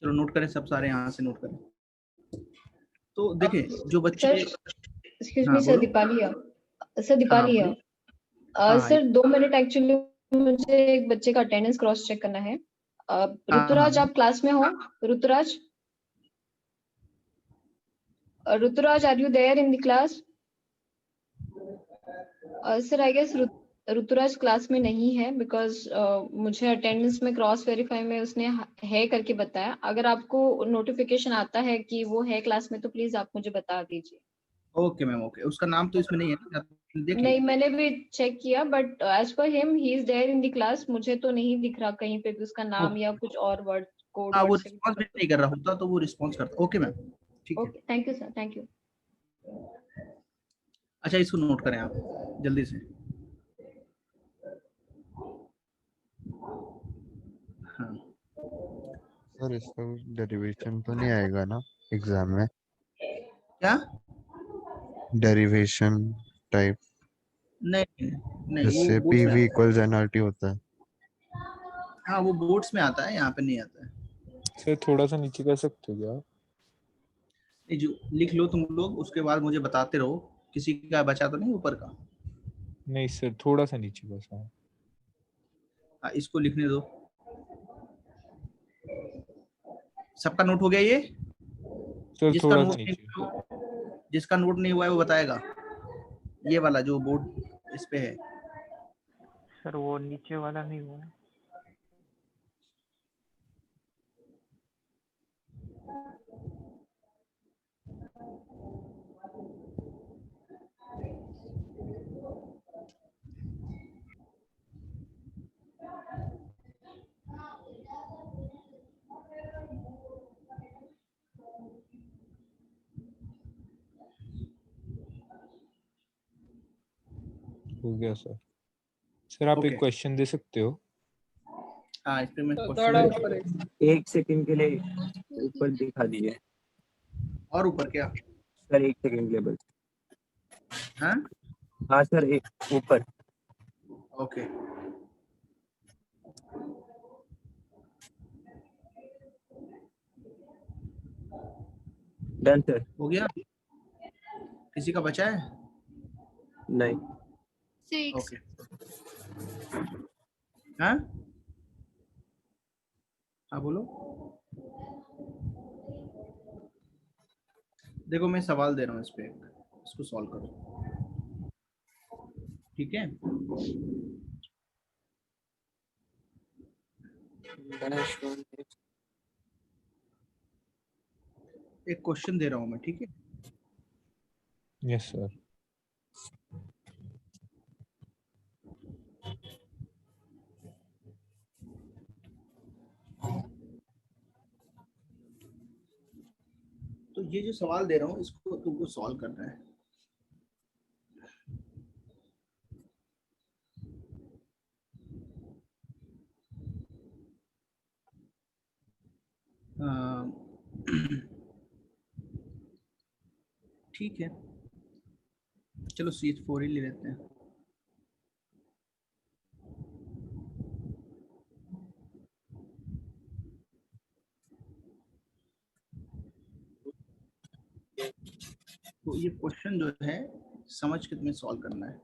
चलो नोट करें सब, सारे यहाँ से नोट करें। तो देखें जो बच्चे, एक्सक्यूज हाँ मी सर, बोलो। सर हाँ दीपाली बोलो। हाँ हाँ सर 2 मिनट एक्चुअली मुझे एक बच्चे का अटेंडेंस क्रॉस चेक करना है। ऋतुराज हाँ आप क्लास में हो? Rituraj, Rituraj are you there in the class? Sir I guess Rituraj class में नहीं है बिकॉज मुझे अटेंडेंस में क्रॉस वेरीफाई में उसने है करके बताया। अगर आपको नोटिफिकेशन आता है कि वो है क्लास में तो प्लीज आप मुझे बता दीजिए। Okay ma'am, okay. उसका नाम तो इसमें नहीं है ना, देख नहीं, लिया। मैंने भी चेक किया but as per him he is there in the class. मुझे तो नहीं दिख रहा कहीं पे भी उसका नाम या कुछ और वर्ड कोड हाँ, वर्ड वो से। रिस्पॉन्स भी नहीं कर रहा होता तो वो रिस्पॉन्स करता। ओके मैम, ठीक है। Okay, thank you sir, thank you. अच्छा, इसको नोट करें आप जल्दी से। हाँ, सर इसका डेरिवेशन तो नहीं आएगा ना एग्जाम में? क्या? डेरिवेशन टाइप, नहीं नहीं, जिससे वो बोर्ड्स में PV आता इक्वल्स nRT होता है। है। हाँ, वो बोर्ड्स में आता है, यहाँ पे नहीं आता है। सर थोड़ा सा नीचे कर सकते हो क्या? नहीं, जो लिख लो तुम लोग, उसके बाद मुझे बताते रहो। किसी का बचा तो नहीं ऊपर का? नहीं सर, थोड़ा सा नीचे बस। हाँ हाँ, इसको लिखने दो। सबका नोट हो गया ये? सर, जिसका थोड़ा सा नोट नहीं नीचे। जिसका नोट नहीं हुआ है वो बताएगा। ये वाला जो बोर्ड इस पे है, सर वो नीचे वाला नहीं हुआ है. हो गया सर। सर आप एक ओके। क्वेश्चन दे सकते हो? हाँ, इस पे मैं क्वेश्चन, 1 सेकंड के लिए ऊपर दिखा दीजिए और ऊपर क्या? सर, 1 सेकंड के लिए बस। हाँ, हाँ सर, एक ऊपर। ओके। Done sir. हो गया? किसी का बचा है? नहीं। 6 ओके। हाँ हाँ बोलो। देखो मैं सवाल दे रहा हूँ इस पे, इसको सॉल्व करो, ठीक है? एक क्वेश्चन दे रहा हूँ मैं, ठीक है? Yes sir. तो ये जो सवाल दे रहा हूँ इसको तुमको सॉल्व करना है। ठीक है, चलो CH4 ही ले लेते हैं। तो ये क्वेश्चन जो है समझ के तुम्हें सॉल्व करना है।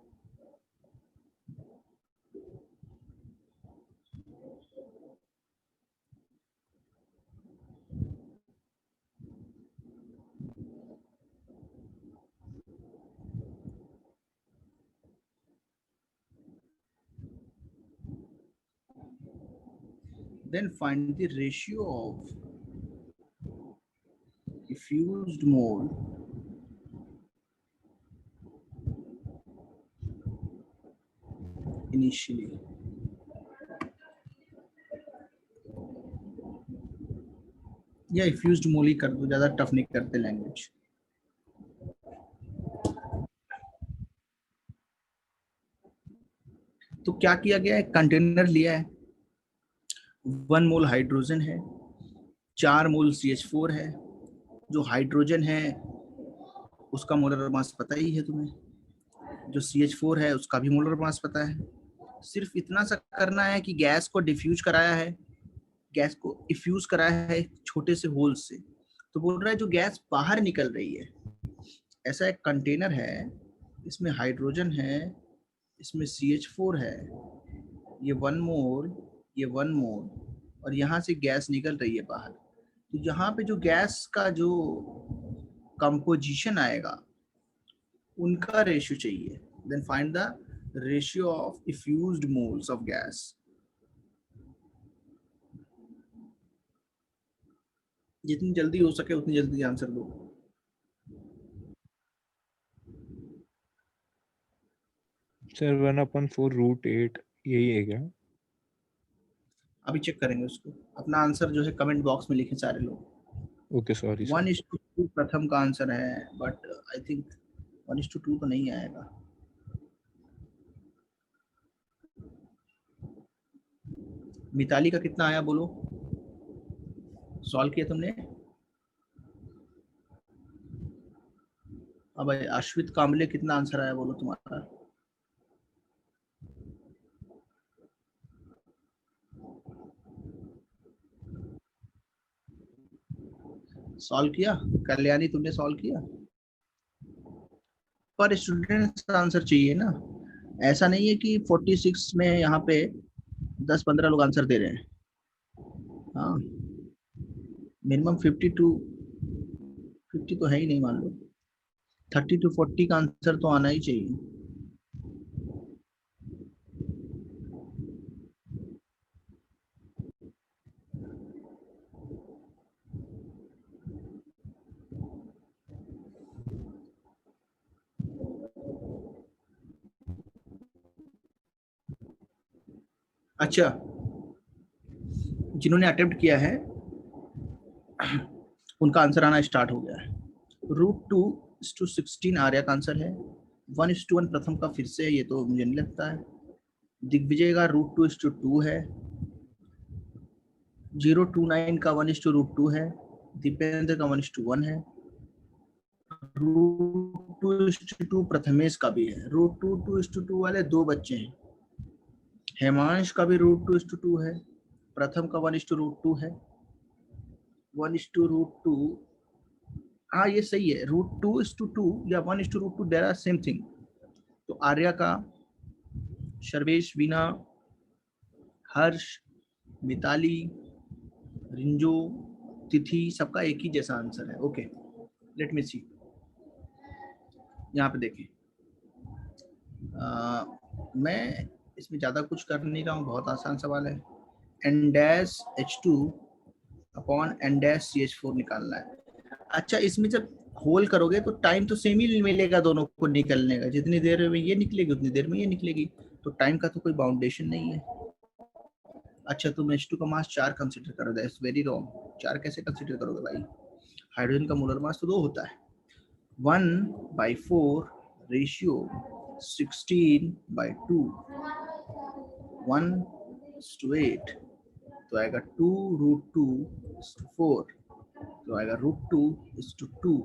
Then find the ratio of diffused mole initially. या इफ्यूज्ड मोल ही कर दो, ज्यादा टफ नहीं करते लैंग्वेज। तो क्या किया गया है, कंटेनर लिया है, 1 मोल हाइड्रोजन है, 4 मोल CH4 है। जो हाइड्रोजन है उसका मोलर मास पता ही है तुम्हें, जो CH4 है उसका भी मोलर मास पता है। सिर्फ इतना सा करना है कि गैस को डिफ्यूज कराया है, गैस को इफ्यूज कराया है छोटे से होल से। तो बोल रहा है जो गैस बाहर निकल रही है, ऐसा एक कंटेनर है, इसमें हाइड्रोजन है, इसमें CH4 है, ये 1 मोल, ये 1 मोल, और यहाँ से गैस निकल रही है बाहर। तो यहाँ पे जो गैस का जो कंपोजिशन आएगा उनका रेशियो चाहिए। Then find the ratio of effused moles of gas. जितनी जल्दी हो सके उतनी जल्दी आंसर दो। सर 1/4√8 यही है क्या? अभी चेक करेंगे उसको। अपना आंसर जो है कमेंट बॉक्स में लिखें सारे लोग। Okay sorry sir. 1:2 प्रथम का आंसर है, बट आई थिंक 1:2 तो नहीं आएगा। मिताली का कितना आया बोलो, सॉल्व किया तुमने? अब अश्वित कांबले कितना आंसर आया बोलो तुम्हारा? सॉल्व किया? कल्याणी तुमने सॉल्व किया? पर स्टूडेंट आंसर चाहिए ना, ऐसा नहीं है कि 46 में यहाँ पे 10-15 लोग आंसर दे रहे हैं। हाँ मिनिमम 50 तो है ही नहीं, मान लो 30 to 40 का आंसर तो आना ही चाहिए। अच्छा, जिन्होंने अटेम्प्ट किया है उनका आंसर आना स्टार्ट हो गया है। √2:16 आर्या का आंसर है। 1:1 प्रथम का फिर से, ये तो मुझे नहीं लगता है। दिग्विजय का √2:2 है। 029 का 1:√2 है। दीपेंद्र का 1:1 है। √2:2 प्रथमेश का भी है। √2:2 वाले 2 बच्चे हैं। हेमांश का भी √2:2 है। प्रथम का 1:√2 है। 1:√2 हाँ ये सही है, √2:2 या 1:√2 देयर आर सेम थिंग। तो आर्या का, शर्वेश, वीना, हर्ष, मिताली, रिंजो, तिथि, सबका एक ही जैसा आंसर है। ओके, लेट मी सी। यहाँ पे देखें, मैं इसमें ज़्यादा कुछ कर नहीं रहा हूँ, बहुत आसान सवाल है। N-H2 अपॉन N-CH4 निकालना है। अच्छा, इसमें जब होल करोगे तो टाइम तो सेम ही मिलेगा दोनों को निकलने का, जितनी देर में ये निकलेगी उतनी देर में ये निकलेगी, तो टाइम का तो कोई बाउंडेशन नहीं है। अच्छा, तुम H2 का मास 4 कंसीडर करो, दैट्स वेरी रॉन्ग। 4 कैसे कंसीडर करोगे भाई? हाइड्रोजन का मोलर मास तो 2 होता है। 1/4 रेशियो 16/2, 1:8, तो आएगा 2√2:4, तो आएगा √2:2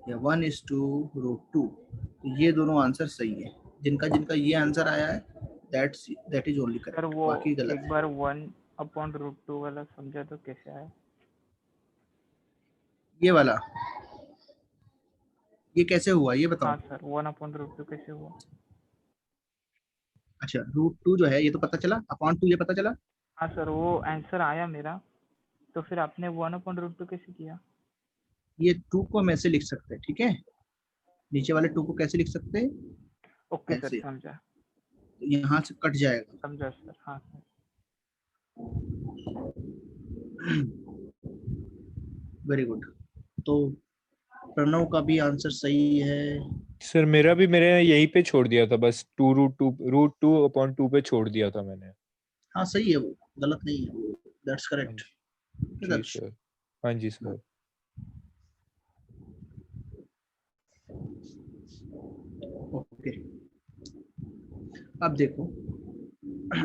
या 1:√2। तो ये दोनों आंसर सही है। जिनका जिनका ये आंसर आया है that is only sir correct, वो बाकी गलत एक है। बार 1/√2 वाला समझा तो कैसे आया? ये वाला ये कैसे हुआ ये बताओ? हाँ सर, 1/√2 कैसे हुआ? अच्छा, √2 जो है ये तो पता चला, अपॉन 2 ये पता चला। हाँ सर, वो आंसर आया मेरा, तो फिर आपने 1/√2 कैसे किया? ये 2 को हम ऐसे लिख सकते हैं, ठीक है? नीचे वाले 2 को कैसे लिख सकते हैं? ओके सर, ऐसे, समझा तो यहाँ से कट जाएगा। समझा सर। हाँ सर। Very good. तो प्रणव का भी आंसर सही है। सर मेरे यहीं पे छोड़ दिया था, बस √2 पे छोड़ दिया था मैंने। हाँ सही है, वो गलत नहीं है, दैट्स हाँ करेक्ट। जी जी सर। हाँ जी सर। ओके, अब देखो,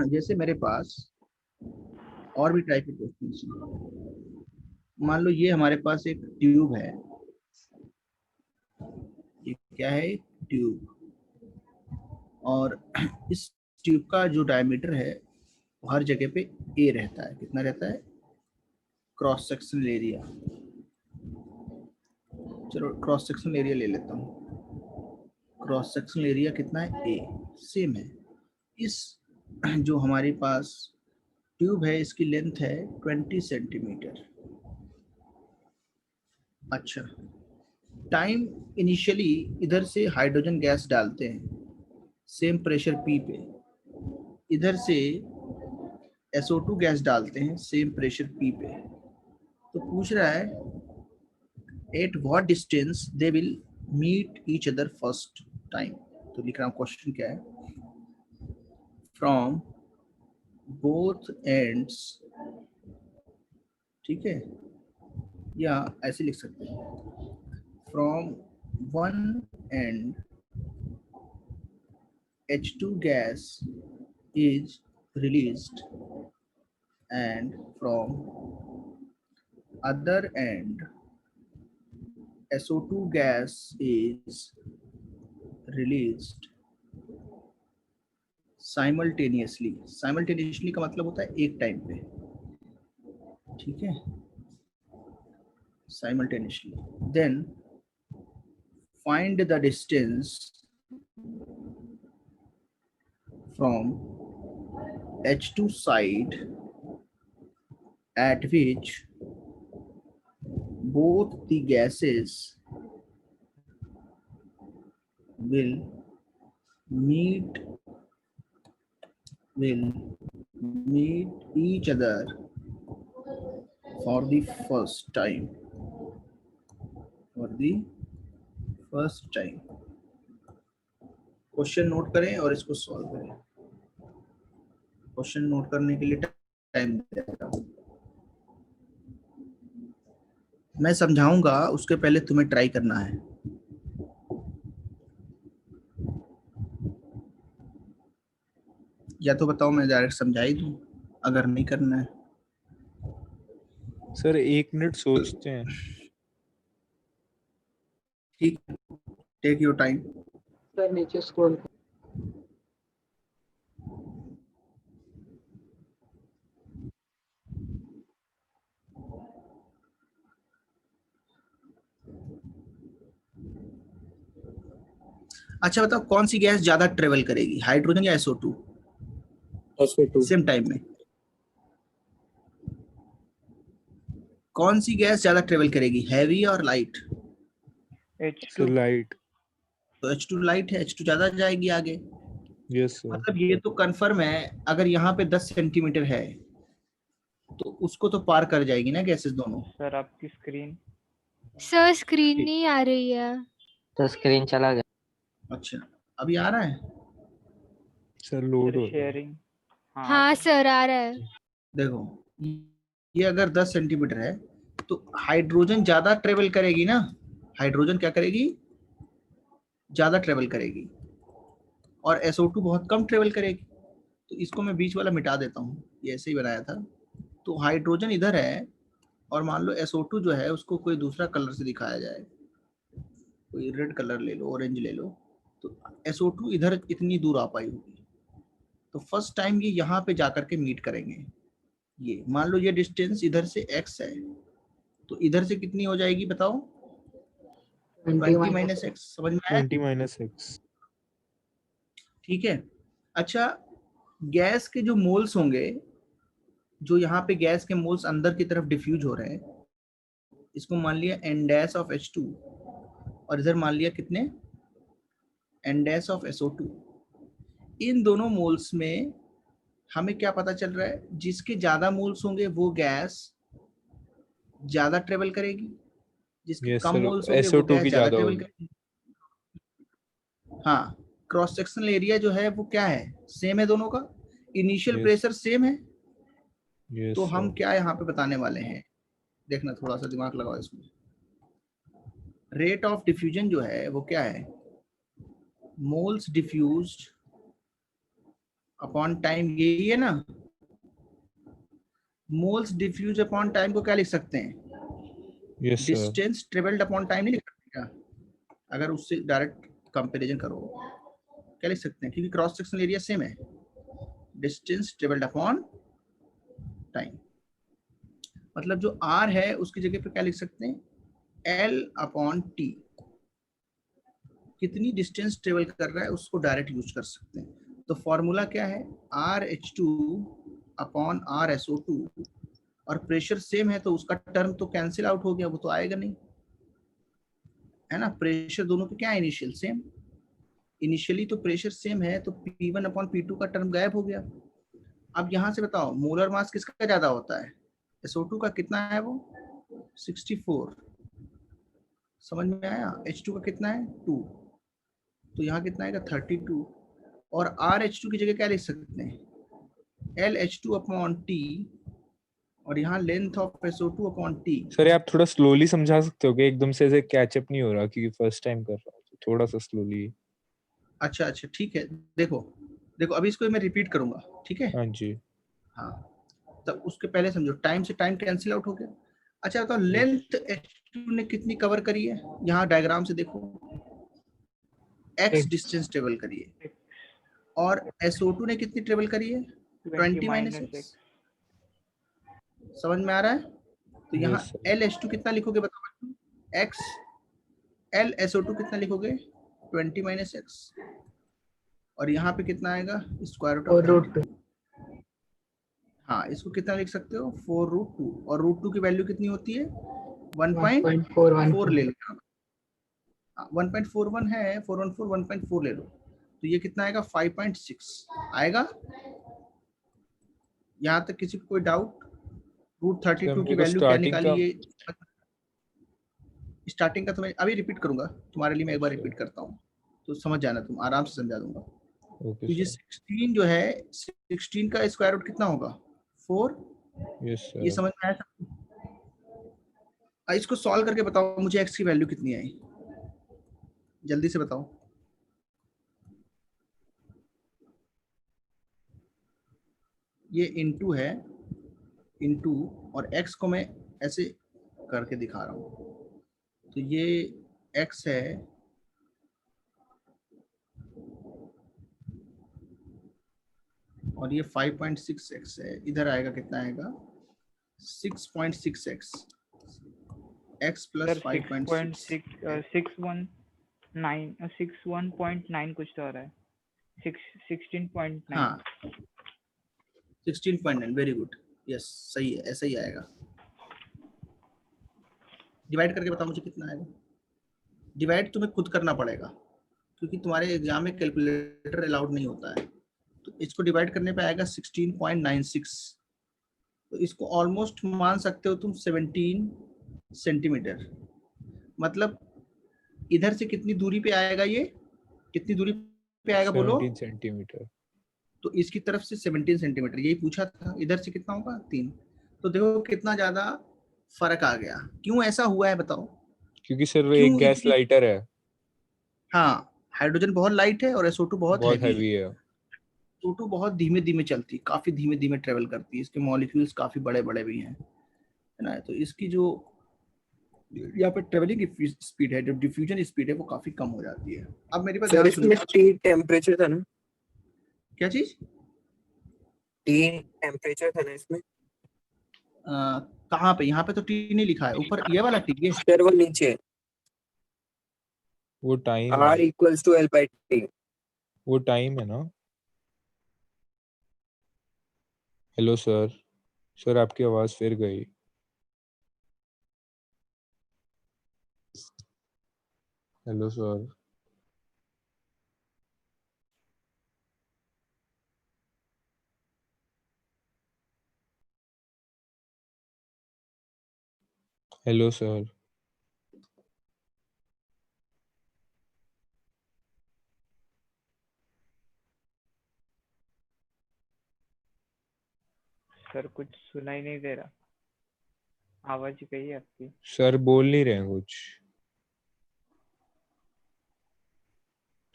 जैसे मेरे पास और भी टाइप के क्वेश्चंस हैं। मान लो ये हमारे पास एक ट्यूब है, ये क्या है? ट्यूब। और इस ट्यूब का जो डायमीटर है वो हर जगह पे ए रहता है। कितना रहता है? Cross sectional area. चलो क्रॉस सेक्शनल एरिया ले लेता हूँ। क्रॉस सेक्शनल एरिया कितना है? ए, सेम है। इस जो हमारे पास ट्यूब है इसकी लेंथ है 20 सेंटीमीटर। अच्छा, टाइम इनिशियली इधर से हाइड्रोजन गैस डालते हैं सेम प्रेशर P पे, इधर से SO2 गैस डालते हैं सेम प्रेशर P पे। तो पूछ रहा है at what distance they will meet each other first time. तो लिख रहा हूँ क्वेश्चन क्या है, फ्रॉम बोथ एंड्स, ठीक है, या ऐसे लिख सकते हैं, from one and H2 gas is released and from other end SO2 gas is released simultaneously। simultaneously का मतलब होता है एक टाइम पे, ठीक है? simultaneously, then find the distance from H2 side at which both the gases will meet each other for the first time। Question note करें और इसको सॉल्व करें। क्वेश्चन नोट करने के लिए टाइम दे रहा हूं, मैं समझाऊंगा उसके पहले तुम्हें ट्राई करना है। या तो बताओ मैं डायरेक्ट समझा ही दूं, अगर नहीं करना है। सर 1 मिनट सोचते हैं। ठीक, टेक योर टाइम। सर नीचे स्क्रॉल अच्छा बताओ कौन सी गैस ज्यादा ट्रेवल करेगी, हाइड्रोजन या SO2 SO2 सेम टाइम में? कौन सी गैस ज्यादा ट्रेवल करेगी, हैवी और लाइट? Sir H2 light. तो H2 लाइट है, H2 ज्यादा जाएगी आगे। Yes sir. मतलब ये तो कंफर्म है, अगर यहाँ पे 10 सेंटीमीटर है तो उसको तो पार कर जाएगी ना गैसेस दोनों। सर आपकी स्क्रीन सर स्क्रीन नहीं आ रही है। तो स्क्रीन चला गया। अच्छा अभी आ रहा है? सर लोड हो रहा है। शेयरिंग हाँ सर आ रहा है। देखो ये अगर 10 सेंटीमीटर है तो हाइड्रोजन ज्यादा ट्रेवल करेगी ना, हाइड्रोजन क्या करेगी, ज्यादा ट्रेवल करेगी, और SO2 बहुत कम ट्रेवल करेगी। तो इसको मैं बीच वाला मिटा देता हूँ, ये ऐसे ही बनाया था। तो हाइड्रोजन इधर है और मान लो SO2 जो है उसको कोई दूसरा कलर से दिखाया जाए, कोई रेड कलर ले लो, ऑरेंज ले लो, तो SO2 इधर इतनी दूर आ पाई होगी। तो फर्स्ट टाइम ये यहाँ पे जाकर के मीट करेंगे। ये मान लो ये डिस्टेंस इधर से x है, तो इधर से कितनी हो जाएगी बताओ? 20 माइनस x। समझ में आया? 20-x। ठीक है। अच्छा गैस के जो मोल्स होंगे, जो यहाँ पे गैस के मोल्स अंदर की तरफ डिफ्यूज हो रहे हैं, इसको मान लिया N-H2 और इधर मान लिया कितने, N-SO2। इन दोनों मोल्स में हमें क्या पता चल रहा है, जिसके ज्यादा मोल्स होंगे वो गैस ज्यादा ट्रेवल करेगी, जिसके यस कम सर, मोल्स होंगे वो SO2 गैस की ज्यादा ज्यादा ट्रेवल होगी। करेगी। हाँ क्रॉस सेक्शनल एरिया जो है वो क्या है, सेम है दोनों का, इनिशियल Yes. प्रेशर सेम है। यस तो हम सर। क्या यहाँ पे बताने वाले हैं, देखना थोड़ा सा दिमाग लगाओ इसमें। रेट ऑफ डिफ्यूजन जो है वो क्या है, मोल्स डिफ्यूज्ड अपॉन टाइम, यही है ना। मोल्स डिफ्यूज अपॉन टाइम को क्या लिख सकते हैं, yes sir. Distance travelled upon time नहीं लिख सकते क्या? अगर उससे डायरेक्ट कंपैरिजन करो क्या लिख सकते हैं, क्योंकि क्रॉस सेक्शनल एरिया सेम है, डिस्टेंस ट्रेवल्ड अपॉन टाइम। मतलब जो R है उसकी जगह पे क्या लिख सकते हैं, L अपॉन T। कितनी डिस्टेंस ट्रेवल कर रहा है उसको डायरेक्ट यूज कर सकते हैं। तो फॉर्मूला क्या है, RH2 अपॉन RSO2, और प्रेशर सेम है तो उसका टर्म तो कैंसिल आउट हो गया, वो तो आएगा नहीं, है ना। प्रेशर दोनों के क्या है, इनिशियल सेम, इनिशियली तो प्रेशर सेम है, तो P1 अपॉन P2 का टर्म गायब हो गया। अब यहाँ से बताओ मोलर मास किसका ज्यादा होता है, SO2 का कितना है वो 64, समझ में आया। H2 का कितना है 2, तो यहाँ कितना आएगा 32, और RH2 की जगह क्या लिख सकते हैं, LH2 अपॉन T, और यहाँ length of SO2 upon T। Sir ये आप थोड़ा स्लोली समझा सकते हो कि एकदम से ऐसे कैचअप नहीं हो रहा, क्योंकि फर्स्ट टाइम कर रहा हूँ, तो थोड़ा सा स्लोली। अच्छा अच्छा ठीक है, देखो देखो अभी इसको मैं रिपीट करूंगा, ठीक है। हाँ जी। हाँ तब उसके पहले समझो, टाइम से टाइम कैंसिल आउट हो गया। अच्छा तो लेंथ H2 ने कितनी कवर करी है, यहाँ डायग्राम से देखो, x डिस्टेंस ट्रेवल करी है, और SO2 ने कितनी ट्रेवल करी है 20 माइनस x। समझ में आ रहा है? तो यहाँ Yes, sir. LH2 कितना लिखोगे बताओ, x, LSO2 कितना लिखोगे 20 माइनस x, और यहाँ पे कितना आएगा स्क्वायर रूट ऑफ। हाँ इसको कितना लिख सकते हो 4√2, और √2 की वैल्यू कितनी होती है 1.4 ले लो, 1.41 है, 414 1.4 ले लो, तो ये कितना आएगा 5.6 आएगा। यहाँ तक किसी को कोई डाउट, √32 की वैल्यू क्या निकाली है, स्टार्टिंग का तो मैं अभी रिपीट करूंगा तुम्हारे लिए, मैं एक बार रिपीट करता हूँ तो समझ जाना, तुम आराम से समझा दूंगा। तो ये 16 जो है 16 का स्क्वायर रूट कितना होगा 4। Yes sir. ये समझ में आया सबको? इसको सॉल्व करके बताओ मुझे x की वैल्यू कितनी आई, जल्दी से बताओ। ये इनटू है, इनटू, और x को मैं ऐसे करके दिखा रहा हूँ, तो ये x है, और ये 5.6x है, इधर आएगा कितना आएगा 6.6x, x प्लस 5.6 61 61.9 कुछ तो आ रहा है, 16.9। हाँ 16.9, वेरी गुड, यस सही है, ऐसा ही आएगा। डिवाइड करके बताओ मुझे कितना आएगा। डिवाइड तुम्हें खुद करना पड़ेगा क्योंकि तुम्हारे एग्जाम में कैलकुलेटर अलाउड नहीं होता है। तो इसको डिवाइड करने पे आएगा 16.96। तो इसको ऑलमोस्ट मान सकते हो तुम 17 सेंटीमीटर। मतलब इधर से कितनी दूरी पे आएगा, ये कितनी दूरी पे आएगा बोलो। 17 सेंटीमीटर। तो इसकी तरफ से 17 सेंटीमीटर, यही पूछा था। इधर से कितना होगा 3। तो देखो कितना ज्यादा फर्क आ गया। क्यों ऐसा हुआ है बताओ। क्योंकि सर वो एक क्यों गैस इतनी, लाइटर है, हाँ हाइड्रोजन बहुत लाइट है और SO2 बहुत बहुत हैवी हैवी है। है। SO2 बहुत धीमे धीमे चलती है, काफी धीमे धीमे ट्रेवल करती है, इसके मॉलिक्यूल्स काफी बड़े बड़े भी हैं, है ना। तो इसकी जो यहाँ पे ट्रेवलिंग स्पीड है, जो डिफ्यूजन स्पीड है, वो काफी कम हो जाती है। अब मेरी बात सर ध्यान इसमें सुनो। टी टेम्परेचर था ना, क्या चीज? टी टेम्परेचर था ना इसमें। कहाँ पे? यहाँ पे तो टी नहीं लिखा है, ऊपर ये वाला टी है। सर वो नीचे वो टाइम है, R=L/T। वो टाइम है ना। हेलो सर, सर आपकी आवाज फिर गई। Hello sir. Hello sir. Sir कुछ सुनाई नहीं दे रहा, आवाज ही गई है आपकी। सर बोल नहीं रहे हैं कुछ।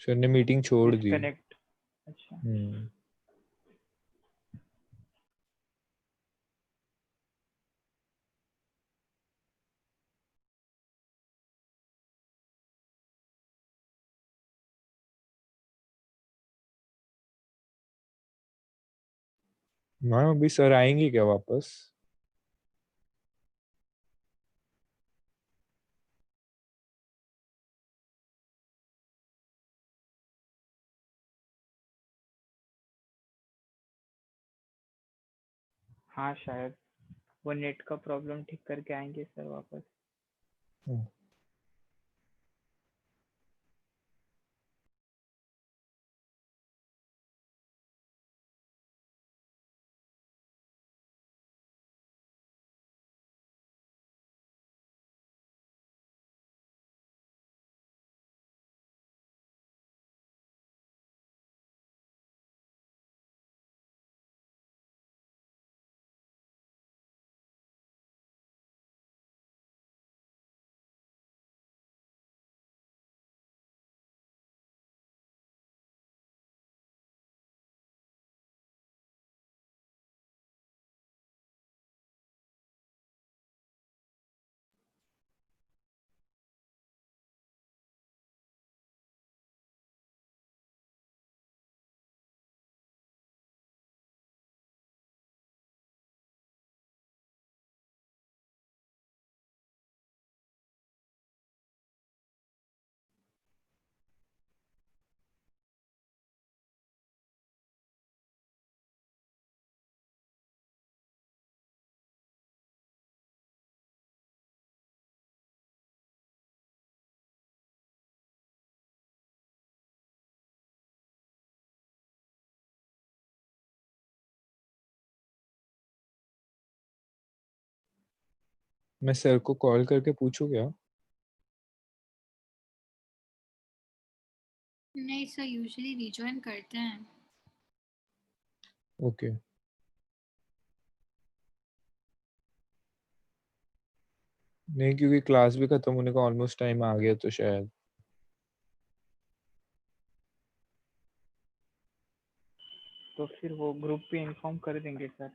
सर ने मीटिंग छोड़ दी। डिस्कनेक्ट। अच्छा मैम अभी सर आएंगे क्या वापस? हाँ शायद वो नेट का प्रॉब्लम ठीक करके आएंगे सर वापस। हम्म। मैं सर को कॉल करके पूछूं क्या? नहीं सर, यूजुअली रिजॉइन करते हैं। ओके। नहीं क्योंकि क्लास भी खत्म होने का ऑलमोस्ट टाइम आ गया तो शायद। तो फिर वो ग्रुप पे इन्फॉर्म कर देंगे सर।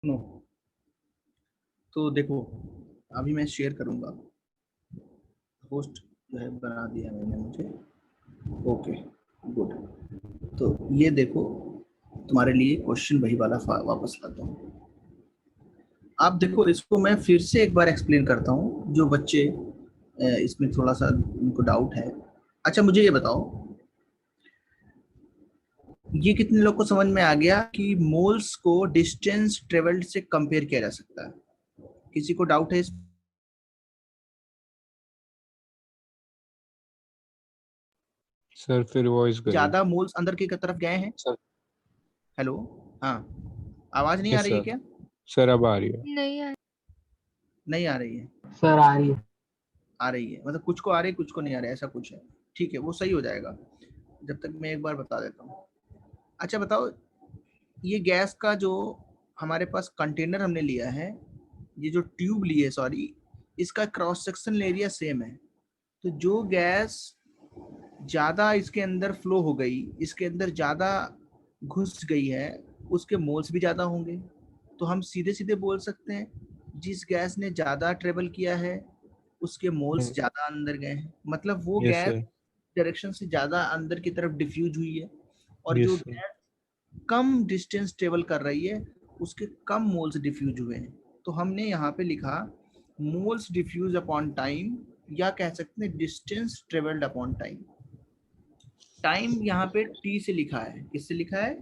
नो, तो देखो अभी मैं शेयर करूंगा, होस्ट जो है बना दिया मैंने मुझे, ओके गुड। तो ये देखो तुम्हारे लिए क्वेश्चन वही वाला वापस लाता हूँ। आप देखो इसको मैं फिर से एक बार एक्सप्लेन करता हूँ, जो बच्चे इसमें थोड़ा सा उनको डाउट है। अच्छा मुझे ये बताओ, ये कितने लोग को समझ में आ गया कि मोल्स को डिस्टेंस ट्रेवल्ड से कंपेयर किया जा सकता है? किसी को डाउट है इस? सर फिर वॉइस गई। ज्यादा मोल्स अंदर की तरफ गए हैं? सर हेलो, हाँ, आवाज नहीं आ यस रही है सर। क्या? सर अब आ रही है। नहीं आ रही है? सर आ रही है। आ रही है, मतलब कुछ को आ रही है कुछ को नहीं आ रही है, ऐसा कुछ है। ठीक है, वो सही हो जाएगा जब तक मैं एक बार बता देता हूँ। अच्छा बताओ, ये गैस का जो हमारे पास कंटेनर हमने लिया है, ये जो ट्यूब ली है सॉरी, इसका क्रॉस सेक्शन एरिया सेम है। तो जो गैस ज्यादा इसके अंदर फ्लो हो गई, इसके अंदर ज्यादा घुस गई है, उसके मोल्स भी ज्यादा होंगे। तो हम सीधे सीधे बोल सकते हैं जिस गैस ने ज्यादा ट्रेवल किया है उसके मोल्स ज्यादा अंदर गए हैं, मतलब वो यस गैस सर। डायरेक्शन से ज्यादा अंदर की तरफ डिफ्यूज हुई है। और जो यस सर। गैस कम डिस्टेंस ट्रेवल कर रही है उसके कम मोल्स डिफ्यूज हुए हैं। तो हमने यहाँ पे लिखा मोल्स डिफ्यूज अपॉन टाइम, या कह सकते हैं distance travelled upon time. Time यहाँ पे टी से लिखा है, किससे लिखा है?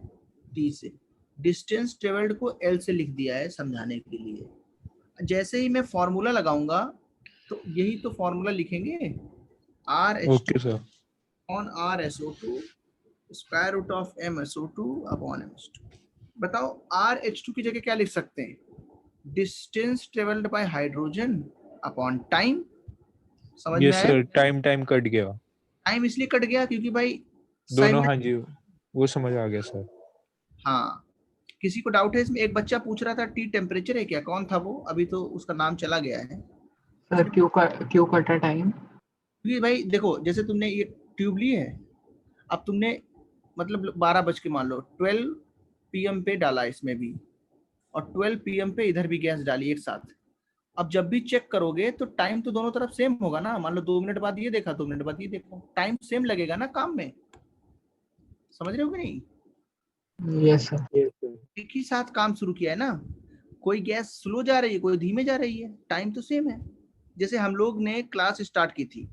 टी से। डिस्टेंस ट्रेवल्ड को एल से लिख दिया है समझाने के लिए। जैसे ही मैं फॉर्मूला लगाऊंगा तो यही तो फॉर्मूला लिखेंगे, R H okay sir. On R SO two square root of M SO two upon M S two. बताओ आर एच टू की जगह क्या लिख सकते हैं? Distance travelled by hydrogen upon time. समझ में यस आया? सर, टाइम कट गया। टाइम इसलिए कट गया क्योंकि भाई दोनों, हाँ जी वो समझ आ गया सर। हाँ, किसी को डाउट है इसमें? एक बच्चा पूछ रहा था टी टेम्परेचर है क्या, कौन था वो? अभी तो उसका नाम चला गया है। सर क्यों कटा टाइम? क्योंकि भाई देखो, जैसे तुमने ये ट्यूब ली है, अब तुमने मतलब 12 बज के मान लो 12 PM पे डाला इसमें भी, और 12 PM पे इधर भी गैस डाली एक साथ। अब जब भी चेक करोगे तो टाइम तो दोनों तरफ सेम होगा ना। मान लो 2 मिनट बाद ये देखा, 2 मिनट बाद ये देखो, टाइम सेम लगेगा ना काम में। समझ रहे हो कि नहीं? Yes sir. एक ही साथ काम शुरू किया है ना, कोई गैस स्लो जा रही है कोई धीमे जा रही है, टाइम तो सेम है। जैसे हम लोग ने क्लास स्टार्ट की थी,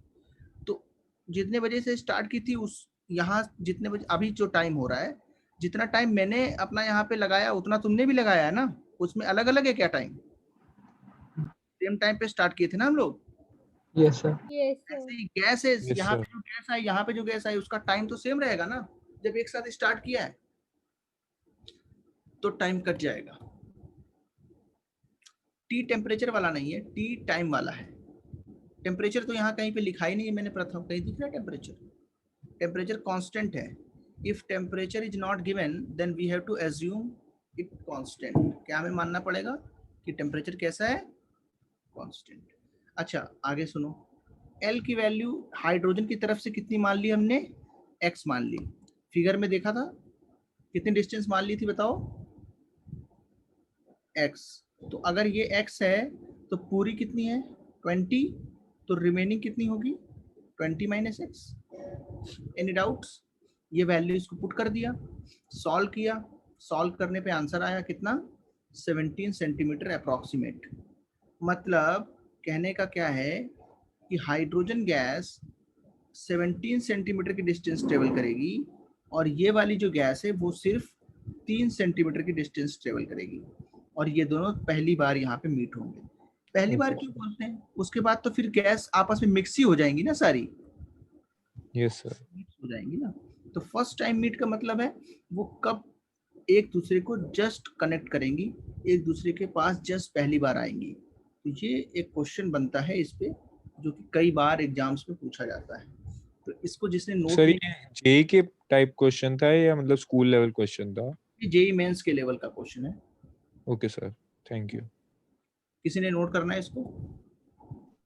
तो जितने बजे से स्टार्ट की थी उस यहाँ जितने बजे अभी जो टाइम हो रहा है, जितना टाइम मैंने अपना यहाँ पे लगाया उतना तुमने भी लगाया है ना। उसमें अलग अलग है क्या टाइम? सेम टाइम पे स्टार्ट किए थे ना हम लोग। Yes sir. ऐसे ही गैस है, Yes, यहाँ sir. पे जो गैस आई यहाँ पे जो गैस आई उसका टाइम तो सेम रहेगा ना। जब एक साथ स्टार्ट किया है तो टाइम कट जाएगा। टी टेम्परेचर वाला नहीं है, टी टाइम वाला है। टेम्परेचर तो यहाँ कहीं पे लिखा ही नहीं है मैंने, प्रथम कहीं दिख रहा है टेम्परेचर? टेम्परेचर कांस्टेंट है। If temperature is not given then we have to assume it constant. क्या हमें मानना पड़ेगा कि टेम्परेचर कैसा है? कांस्टेंट। अच्छा आगे सुनो, एल की वैल्यू हाइड्रोजन की तरफ से कितनी मान ली हमने? एक्स मान ली। फिगर में देखा था कितनी डिस्टेंस मान ली थी बताओ? एक्स। तो अगर ये एक्स है तो पूरी कितनी है? 20। तो रिमेनिंग कितनी होगी? 20 माइनस एक्स। Any doubts? ये वैल्यू इसको पुट कर दिया, सॉल्व किया, सॉल्व करने पे आंसर आया कितना? 17 सेंटीमीटर अप्रॉक्सीमेट। मतलब कहने का क्या है कि हाइड्रोजन गैस 17 सेंटीमीटर की डिस्टेंस ट्रेवल करेगी, और ये वाली जो गैस है वो सिर्फ 3 सेंटीमीटर की डिस्टेंस ट्रेवल करेगी, और ये दोनों पहली बार यहाँ पे मीट होंगे। पहली बार क्यों बोलते हैं? उसके बाद तो फिर गैस आपस में मिक्स ही हो जाएंगी ना सारी। Yes sir. मिक्स हो जाएंगी ना। तो फर्स्ट टाइम मीट का मतलब है वो कब एक दूसरे को जस्ट कनेक्ट करेंगी, एक दूसरे के पास जस्ट पहली बार आएंगी। तो ये एक क्वेश्चन बनता है इस पे, जो कि कई बार एग्जाम्स में पूछा जाता है। तो इसको जिसने नोट सर ये जेई के टाइप क्वेश्चन था या मतलब स्कूल लेवल क्वेश्चन था? जेई मेंस के लेवल का क्वेश्चन है। Okay sir, thank you. किसी ने नोट करना है इसको?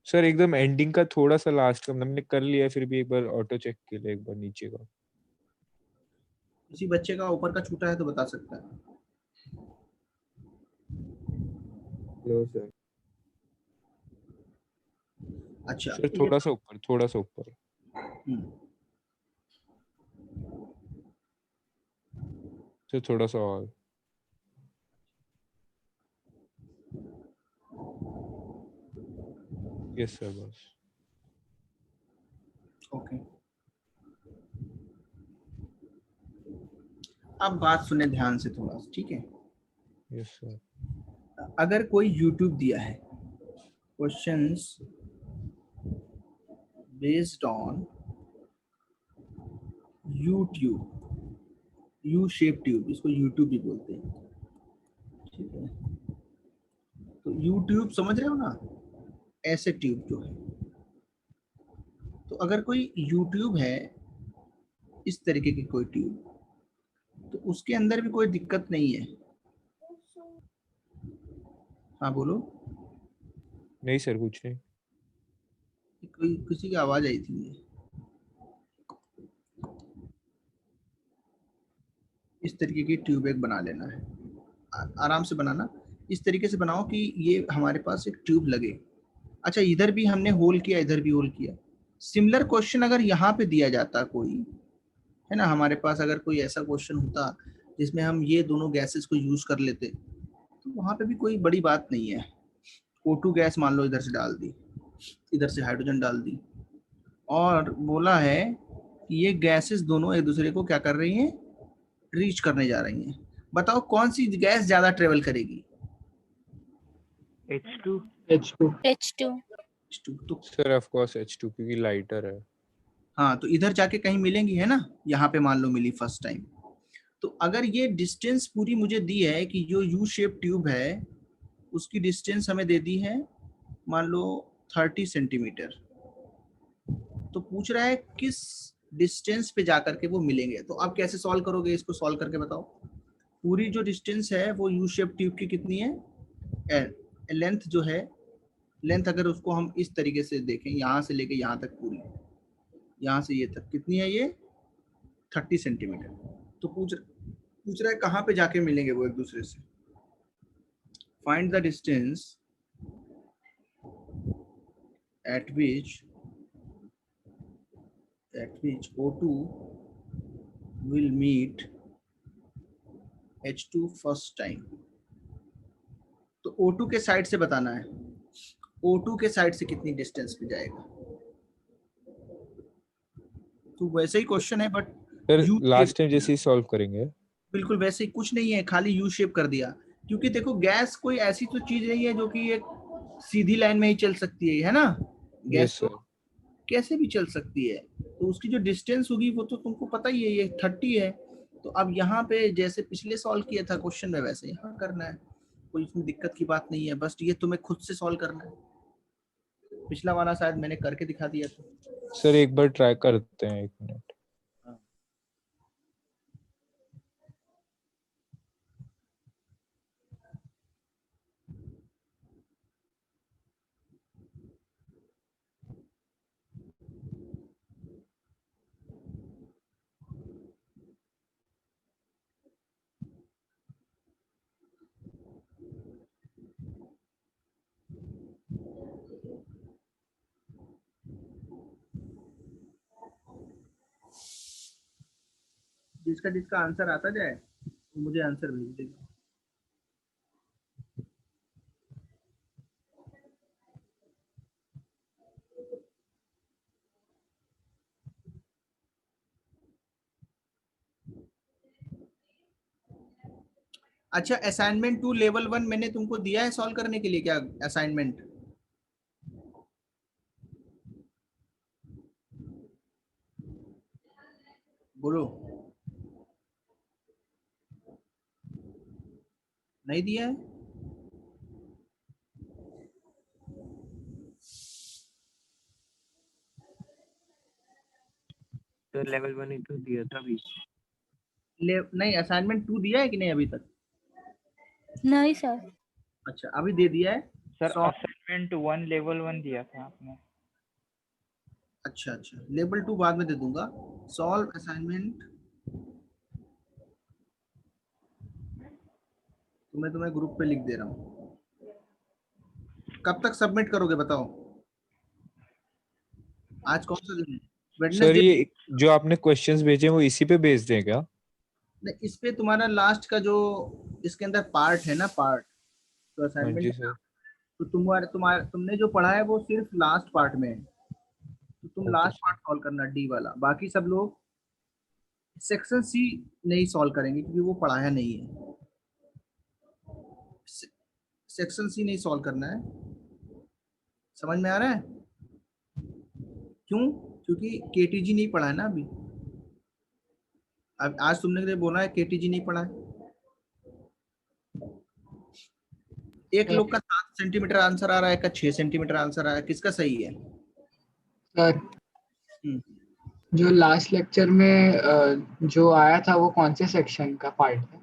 सर एकदम एंडिंग का थोड़ा सा लास्ट का हमने कर लिया, फिर भी एक बार ऑटो चेक के लिए एक बार नीचे का। किसी बच्चे का ऊपर का छूटा है तो बता सकता है। No sir. अच्छा सर थोड़ा सा ऊपर, थोड़ा सा ऊपर। सर थोड़ा सा और। यस सर, बस। ओके, अब बात सुने ध्यान से थोड़ा सा, ठीक है। Yes sir. अगर कोई YouTube दिया है questions based on YouTube, U shape tube, इसको YouTube भी बोलते हैं, ठीक है। तो YouTube समझ रहे हो ना, ऐसे ट्यूब जो है। तो अगर कोई YouTube है इस तरीके की कोई ट्यूब, तो उसके अंदर भी कोई दिक्कत नहीं है। हाँ बोलो। नहीं सर, कुछ नहीं। कोई किसी की आवाज आई थी मुझे। इस तरीके की ट्यूब एक बना लेना है, आराम से बनाना, इस तरीके से बनाओ कि ये हमारे पास एक ट्यूब लगे। अच्छा, इधर भी हमने होल किया, इधर भी होल किया। सिमिलर क्वेश्चन अगर यहाँ पे दिया जाता कोई, है ना, हमारे पास अगर कोई ऐसा क्वेश्चन होता जिसमें हम ये दोनों गैसेस को यूज कर लेते, तो वहां पे भी कोई बड़ी बात नहीं है। O2 गैस मान लो इधर से डाल दी, इधर से हाइड्रोजन डाल दी, और बोला है कि ये गैसेस दोनों एक दूसरे को क्या कर रही हैं, रीच करने जा रही हैं। बताओ कौन सी गैस ज्यादा ट्रेवल करेगी? H2। H2। तो सर ऑफ कोर्स H2, क्योंकि लाइटर है। हाँ, तो इधर जाके कहीं मिलेंगी, है ना, यहाँ पे मान लो मिली फर्स्ट टाइम। तो अगर ये डिस्टेंस पूरी मुझे दी है कि जो यू शेप ट्यूब है उसकी डिस्टेंस हमें दे दी है मान लो 30 सेंटीमीटर, तो पूछ रहा है किस डिस्टेंस पे जाकर के वो मिलेंगे। तो आप कैसे सॉल्व करोगे इसको, सॉल्व करके बताओ। पूरी जो डिस्टेंस है वो यू शेप ट्यूब की कितनी है, लेंथ जो है, लेंथ अगर उसको हम इस तरीके से देखें, यहाँ से लेके यहाँ तक पूरी, यहाँ से ये तक कितनी है, ये 30 सेंटीमीटर। तो पूछ रहा है कहाँ पे जाके मिलेंगे वो एक दूसरे से। Find the distance at which O2 will meet H2 first time। तो O2 के साइड से बताना है, O2 के साइड से कितनी डिस्टेंस पे जाएगा। तो वैसे ही क्वेश्चन है, बट सर लास्ट टाइम जैसे ही सॉल्व करेंगे। बिल्कुल वैसे ही, कुछ नहीं है, खाली यू शेप कर दिया। क्योंकि देखो गैस कोई ऐसी तो चीज नहीं है जो कि एक सीधी लाइन में ही चल सकती है ना, गैस तो कैसे भी चल सकती है। तो उसकी जो डिस्टेंस होगी वो तो तुमको पता ही है, ये 30 है। तो अब यहाँ पे जैसे पिछले सॉल्व किया था क्वेश्चन में, वैसे यहाँ करना है, कोई इसमें दिक्कत की बात नहीं है। बस ये तुम्हें खुद से सॉल्व करना है। पिछला वाला शायद मैंने करके दिखा दिया था। सर एक बार ट्राई करते हैं, 1 मिनट। जिसका आंसर आता जाए मुझे आंसर भेज देगा। अच्छा, असाइनमेंट 2 लेवल 1 मैंने तुमको दिया है सॉल्व करने के लिए क्या असाइनमेंट? बोलो, नहीं दिया है? तो लेवल 1 तो दिया था अभी। नहीं, असाइनमेंट 2 दिया है कि नहीं अभी तक? नहीं सर। अच्छा, अभी दे दिया है सर असाइनमेंट 1 लेवल 1 दिया था आपने। अच्छा, लेवल 2 बाद में दे दूंगा। सॉल्व असाइनमेंट तो मैं तुम्हें ग्रुप पे लिख दे रहा हूँ। कब तक सबमिट करोगे बताओ? आज कौन सा दिन है? Sir Wednesday. ये जो आपने क्वेश्चंस भेजे हैं वो इसी पे भेज दें क्या? नहीं, इस पे तुम्हारा लास्ट का जो इसके अंदर पार्ट है ना, पार्ट तो हाँ असाइनमेंट जी है ना, सर। तो तुमने जो पढ़ा है वो सिर्फ लास्ट पार्ट में है, तो तुम okay last sir. Part solve करना, डी वाला। बाकी सब लोग सेक्शन सी नहीं सॉल्व करेंगे क्योंकि वो पढ़ाया नहीं है। सेक्शन सी नहीं सॉल्व करना है। समझ में आ रहा है? क्यों? क्योंकि केटीजी नहीं पढ़ा है ना अभी। अब आज तुमने बोला है केटीजी नहीं पढ़ा है। एक लोग का 7 सेंटीमीटर आंसर आ रहा है, का 6 सेंटीमीटर आंसर आ रहा है, किसका सही है? सर हम्म, जो लास्ट लेक्चर में जो आया था वो कौन से सेक्शन का पार्ट है?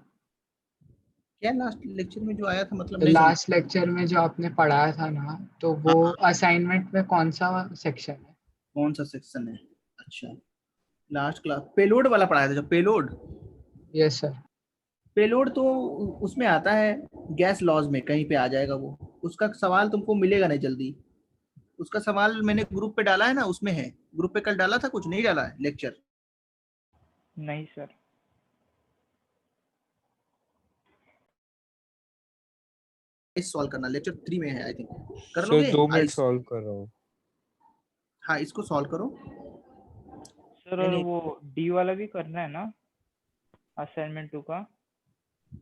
क्या लास्ट लेक्चर में जो आया था, मतलब नहीं लास्ट लेक्चर में जो आपने पढ़ाया था ना, तो वो असाइनमेंट में कौन सा सेक्शन है? कौन सा सेक्शन है? अच्छा, लास्ट क्लास पेलोड वाला पढ़ाया था, जो पेलोड। Yes sir. पेलोड तो उसमें आता है, गैस लॉज में कहीं पे आ जाएगा वो। उसका सवाल तुमको मिलेगा नहीं जल्दी। उसका सवाल मैंने ग्रुप पे डाला है ना, उसमें है। ग्रुप पे कल डाला था, कुछ नहीं डाला है लेक्चर? नहीं सर। सॉल्व करना, लेक्चर 3 में है आई थिंक। कर सर लोगे? 2 मिनट आइस, सॉल्व कर रहा हूँ। हाँ इसको सॉल्व करो। सर नहीं, और नहीं। वो डी वाला भी करना है ना, असाइनमेंट 2 का?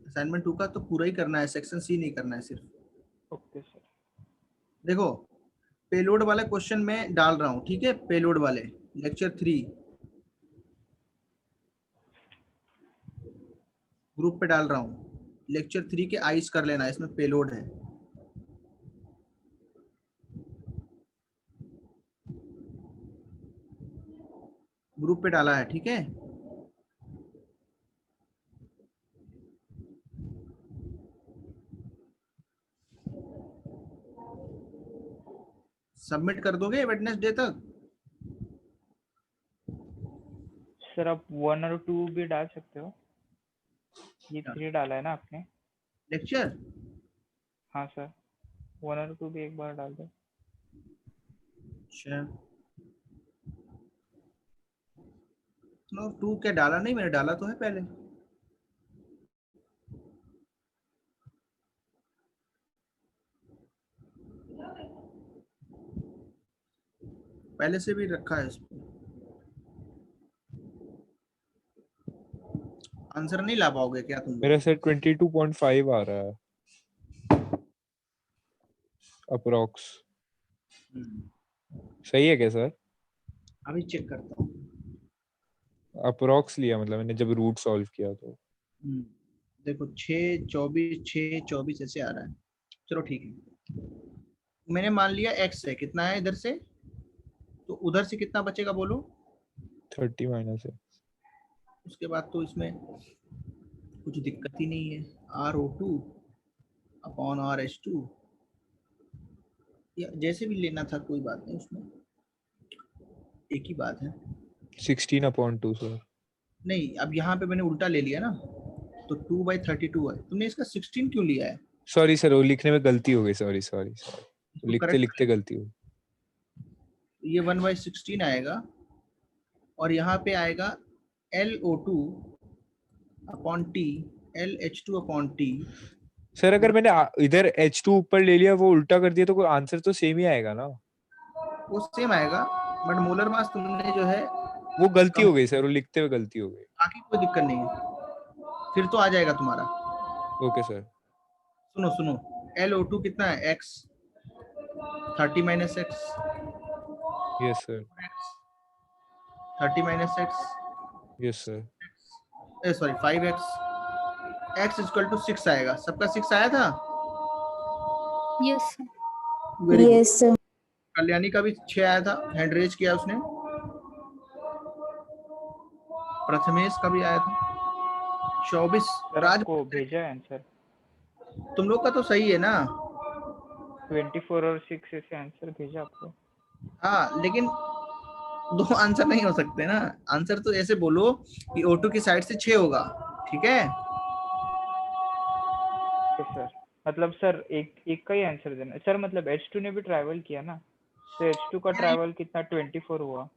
असाइनमेंट 2 का तो पूरा ही करना है, सेक्शन सी नहीं करना है सिर्फ। Okay sir. देखो, पेलोड वाला क्वेश्चन में डाल रहा हूँ, ठीक है? पेलोड वाले लेक्चर 3 ग्रुप पे डाल रहा हूँ। लेक्चर 3 के आइस कर लेना, इसमें पेलोड है। ग्रुप पे डाला है, ठीक है? सबमिट कर दोगे वेडनेसडे तक? सर आप 1 और 2 भी डाल सकते हो। ये 3 डाला है ना आपने? लेक्चर? हाँ सर, 1 और 2 भी एक बार डाल दो। अच्छा, नो 2 क्या डाला नहीं मैंने? डाला तो है पहले। पहले से भी रखा है इसमें। आंसर नहीं ला पाओगे क्या तुम? मेरा सर 22.5 आ रहा है अप्रोक्स। सही है क्या सर? अभी चेक करता हूँ। अप्रोक्स लिया, मतलब मैंने जब रूट सॉल्व किया तो। देखो 6 24 ऐसे आ रहा है। चलो ठीक है, मैंने मान लिया x है, कितना है इधर से, तो उधर से कितना बचेगा बोलो? 30 माइनस है। उसके बाद तो इसमें कुछ दिक्कत ही नहीं है। RO2 अपॉन RH2, या जैसे भी लेना था कोई बात नहीं, उसमें एक ही बात है। 16/2 सर। नहीं, अब यहाँ पे मैंने उल्टा ले लिया ना, तो 2/32 है। तुमने इसका 16 क्यों लिया है? सॉरी सर, वो लिखने में गलती हो गई। सॉरी सॉरी सॉरी, इसको लिखते correct लिखते गलती हो गई। ये 1/16 आएगा, और यहाँ पे आएगा LO2 upon T, LH2 upon T। Sir अगर मैंने इधर H2 ऊपर ले लिया, वो उल्टा कर दिया, तो कोई आंसर तो सेम ही आएगा ना? वो सेम आएगा, बट मोलर मास तुमने जो है वो गलती हो गई सर, वो लिखते हुए गलती हो गई। बाकी कोई दिक्कत नहीं है, फिर तो आ जाएगा तुम्हारा। Okay sir. सुनो सुनो, LO2 कितना है? x 30 minus x, yes sir. 30 minus x, yes sir. Sorry 5x, x equal to 6 आएगा। सबका 6 आया था? Yes very good. Yes sir. Kalyani का भी 6 आया था, हैंड रेज किया उसने। प्रथमेश का भी आया था 24। सर राज आपको भेजा है आंसर। तुम लोग का तो सही है ना? 24 और 6 ऐसे आंसर भेजा आपको। हाँ, लेकिन 2 आंसर नहीं हो सकते ना। आंसर तो ऐसे बोलो कि O2 की साइड से 6 होगा, ठीक है? सर मतलब सर एक का ही आंसर देना सर, मतलब H2 ने भी ट्रैवल किया ना, तो H2 का ट्रैवल कितना 24 हुआ।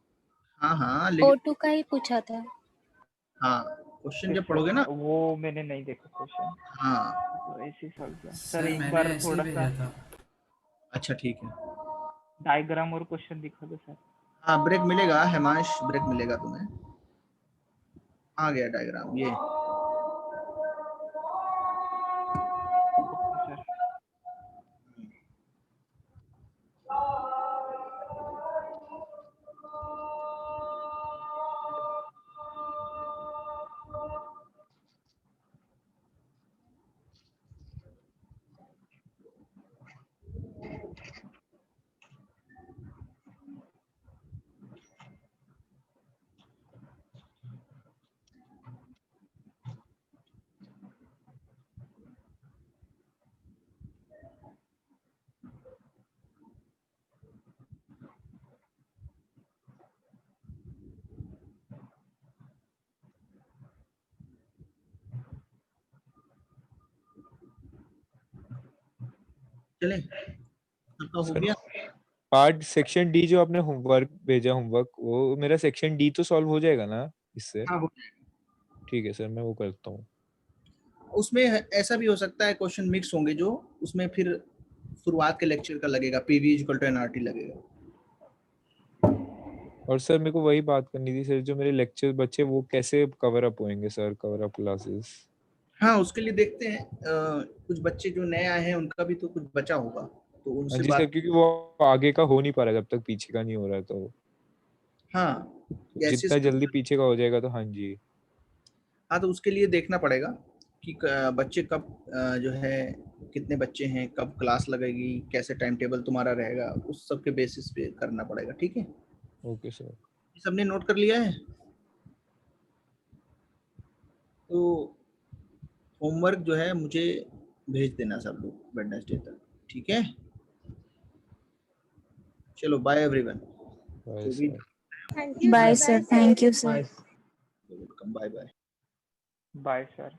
हाँ हाँ लेकिन O2 का ही पूछा था। हाँ क्वेश्चन तो जब पढ़ोगे ना वो मैंने नहीं देखा क्वेश्चन, हाँ तो ऐसे ही सॉल्व किया सर। सर एक मैंने बार ऐसे ही थोड़ा सा भेजा था। अच्छा ठीक है। डायग्राम और क्वेश्चन दिखा दो सर। हाँ ब्रेक मिलेगा हेमांश, ब्रेक मिलेगा तुम्हें। आ गया डायग्राम ये। Okay sir. चले सबका हो सर गया। पार्ट सेक्शन डी जो आपने होमवर्क भेजा, होमवर्क वो मेरा सेक्शन डी तो सॉल्व हो जाएगा ना इससे? हाँ हो ठीक है सर, मैं वो करता हूँ। उसमें ऐसा भी हो सकता है क्वेश्चन मिक्स होंगे जो उसमें फिर शुरुआत के लेक्चर का लगेगा, पीवी इक्वल टू एनआरटी लगेगा। और सर मेरे को वही बात करनी थी सर, जो मेरे लेक्चर बच्चे वो कैसे कवर अप होंगे सर, कवर अप क्लासेस? हाँ उसके लिए देखते हैं कुछ बच्चे जो नए आए हैं उनका भी तो कुछ बचा होगा तो हाँ उनसे जी सर, बात। क्योंकि वो आगे का हो नहीं पा रहा जब तक पीछे का नहीं हो रहा है, तो हाँ जितना गैसेस। जल्दी पीछे का हो जाएगा तो हाँ जी। हाँ तो उसके लिए देखना पड़ेगा कि बच्चे कब जो है कितने बच्चे हैं, कब क्लास लगेगी, कैसे टाइम टेबल तुम्हारा रहेगा, उस सब के बेसिस पे करना पड़ेगा। ठीक है ओके सर। सबने नोट कर लिया है? तो होमवर्क जो है मुझे भेज देना सब लोग वेडनेसडे तक। ठीक है चलो बाय एवरीवन। बाय जो भी sir. Bye sir, thank you sir. Welcome, bye bye. Bye sir.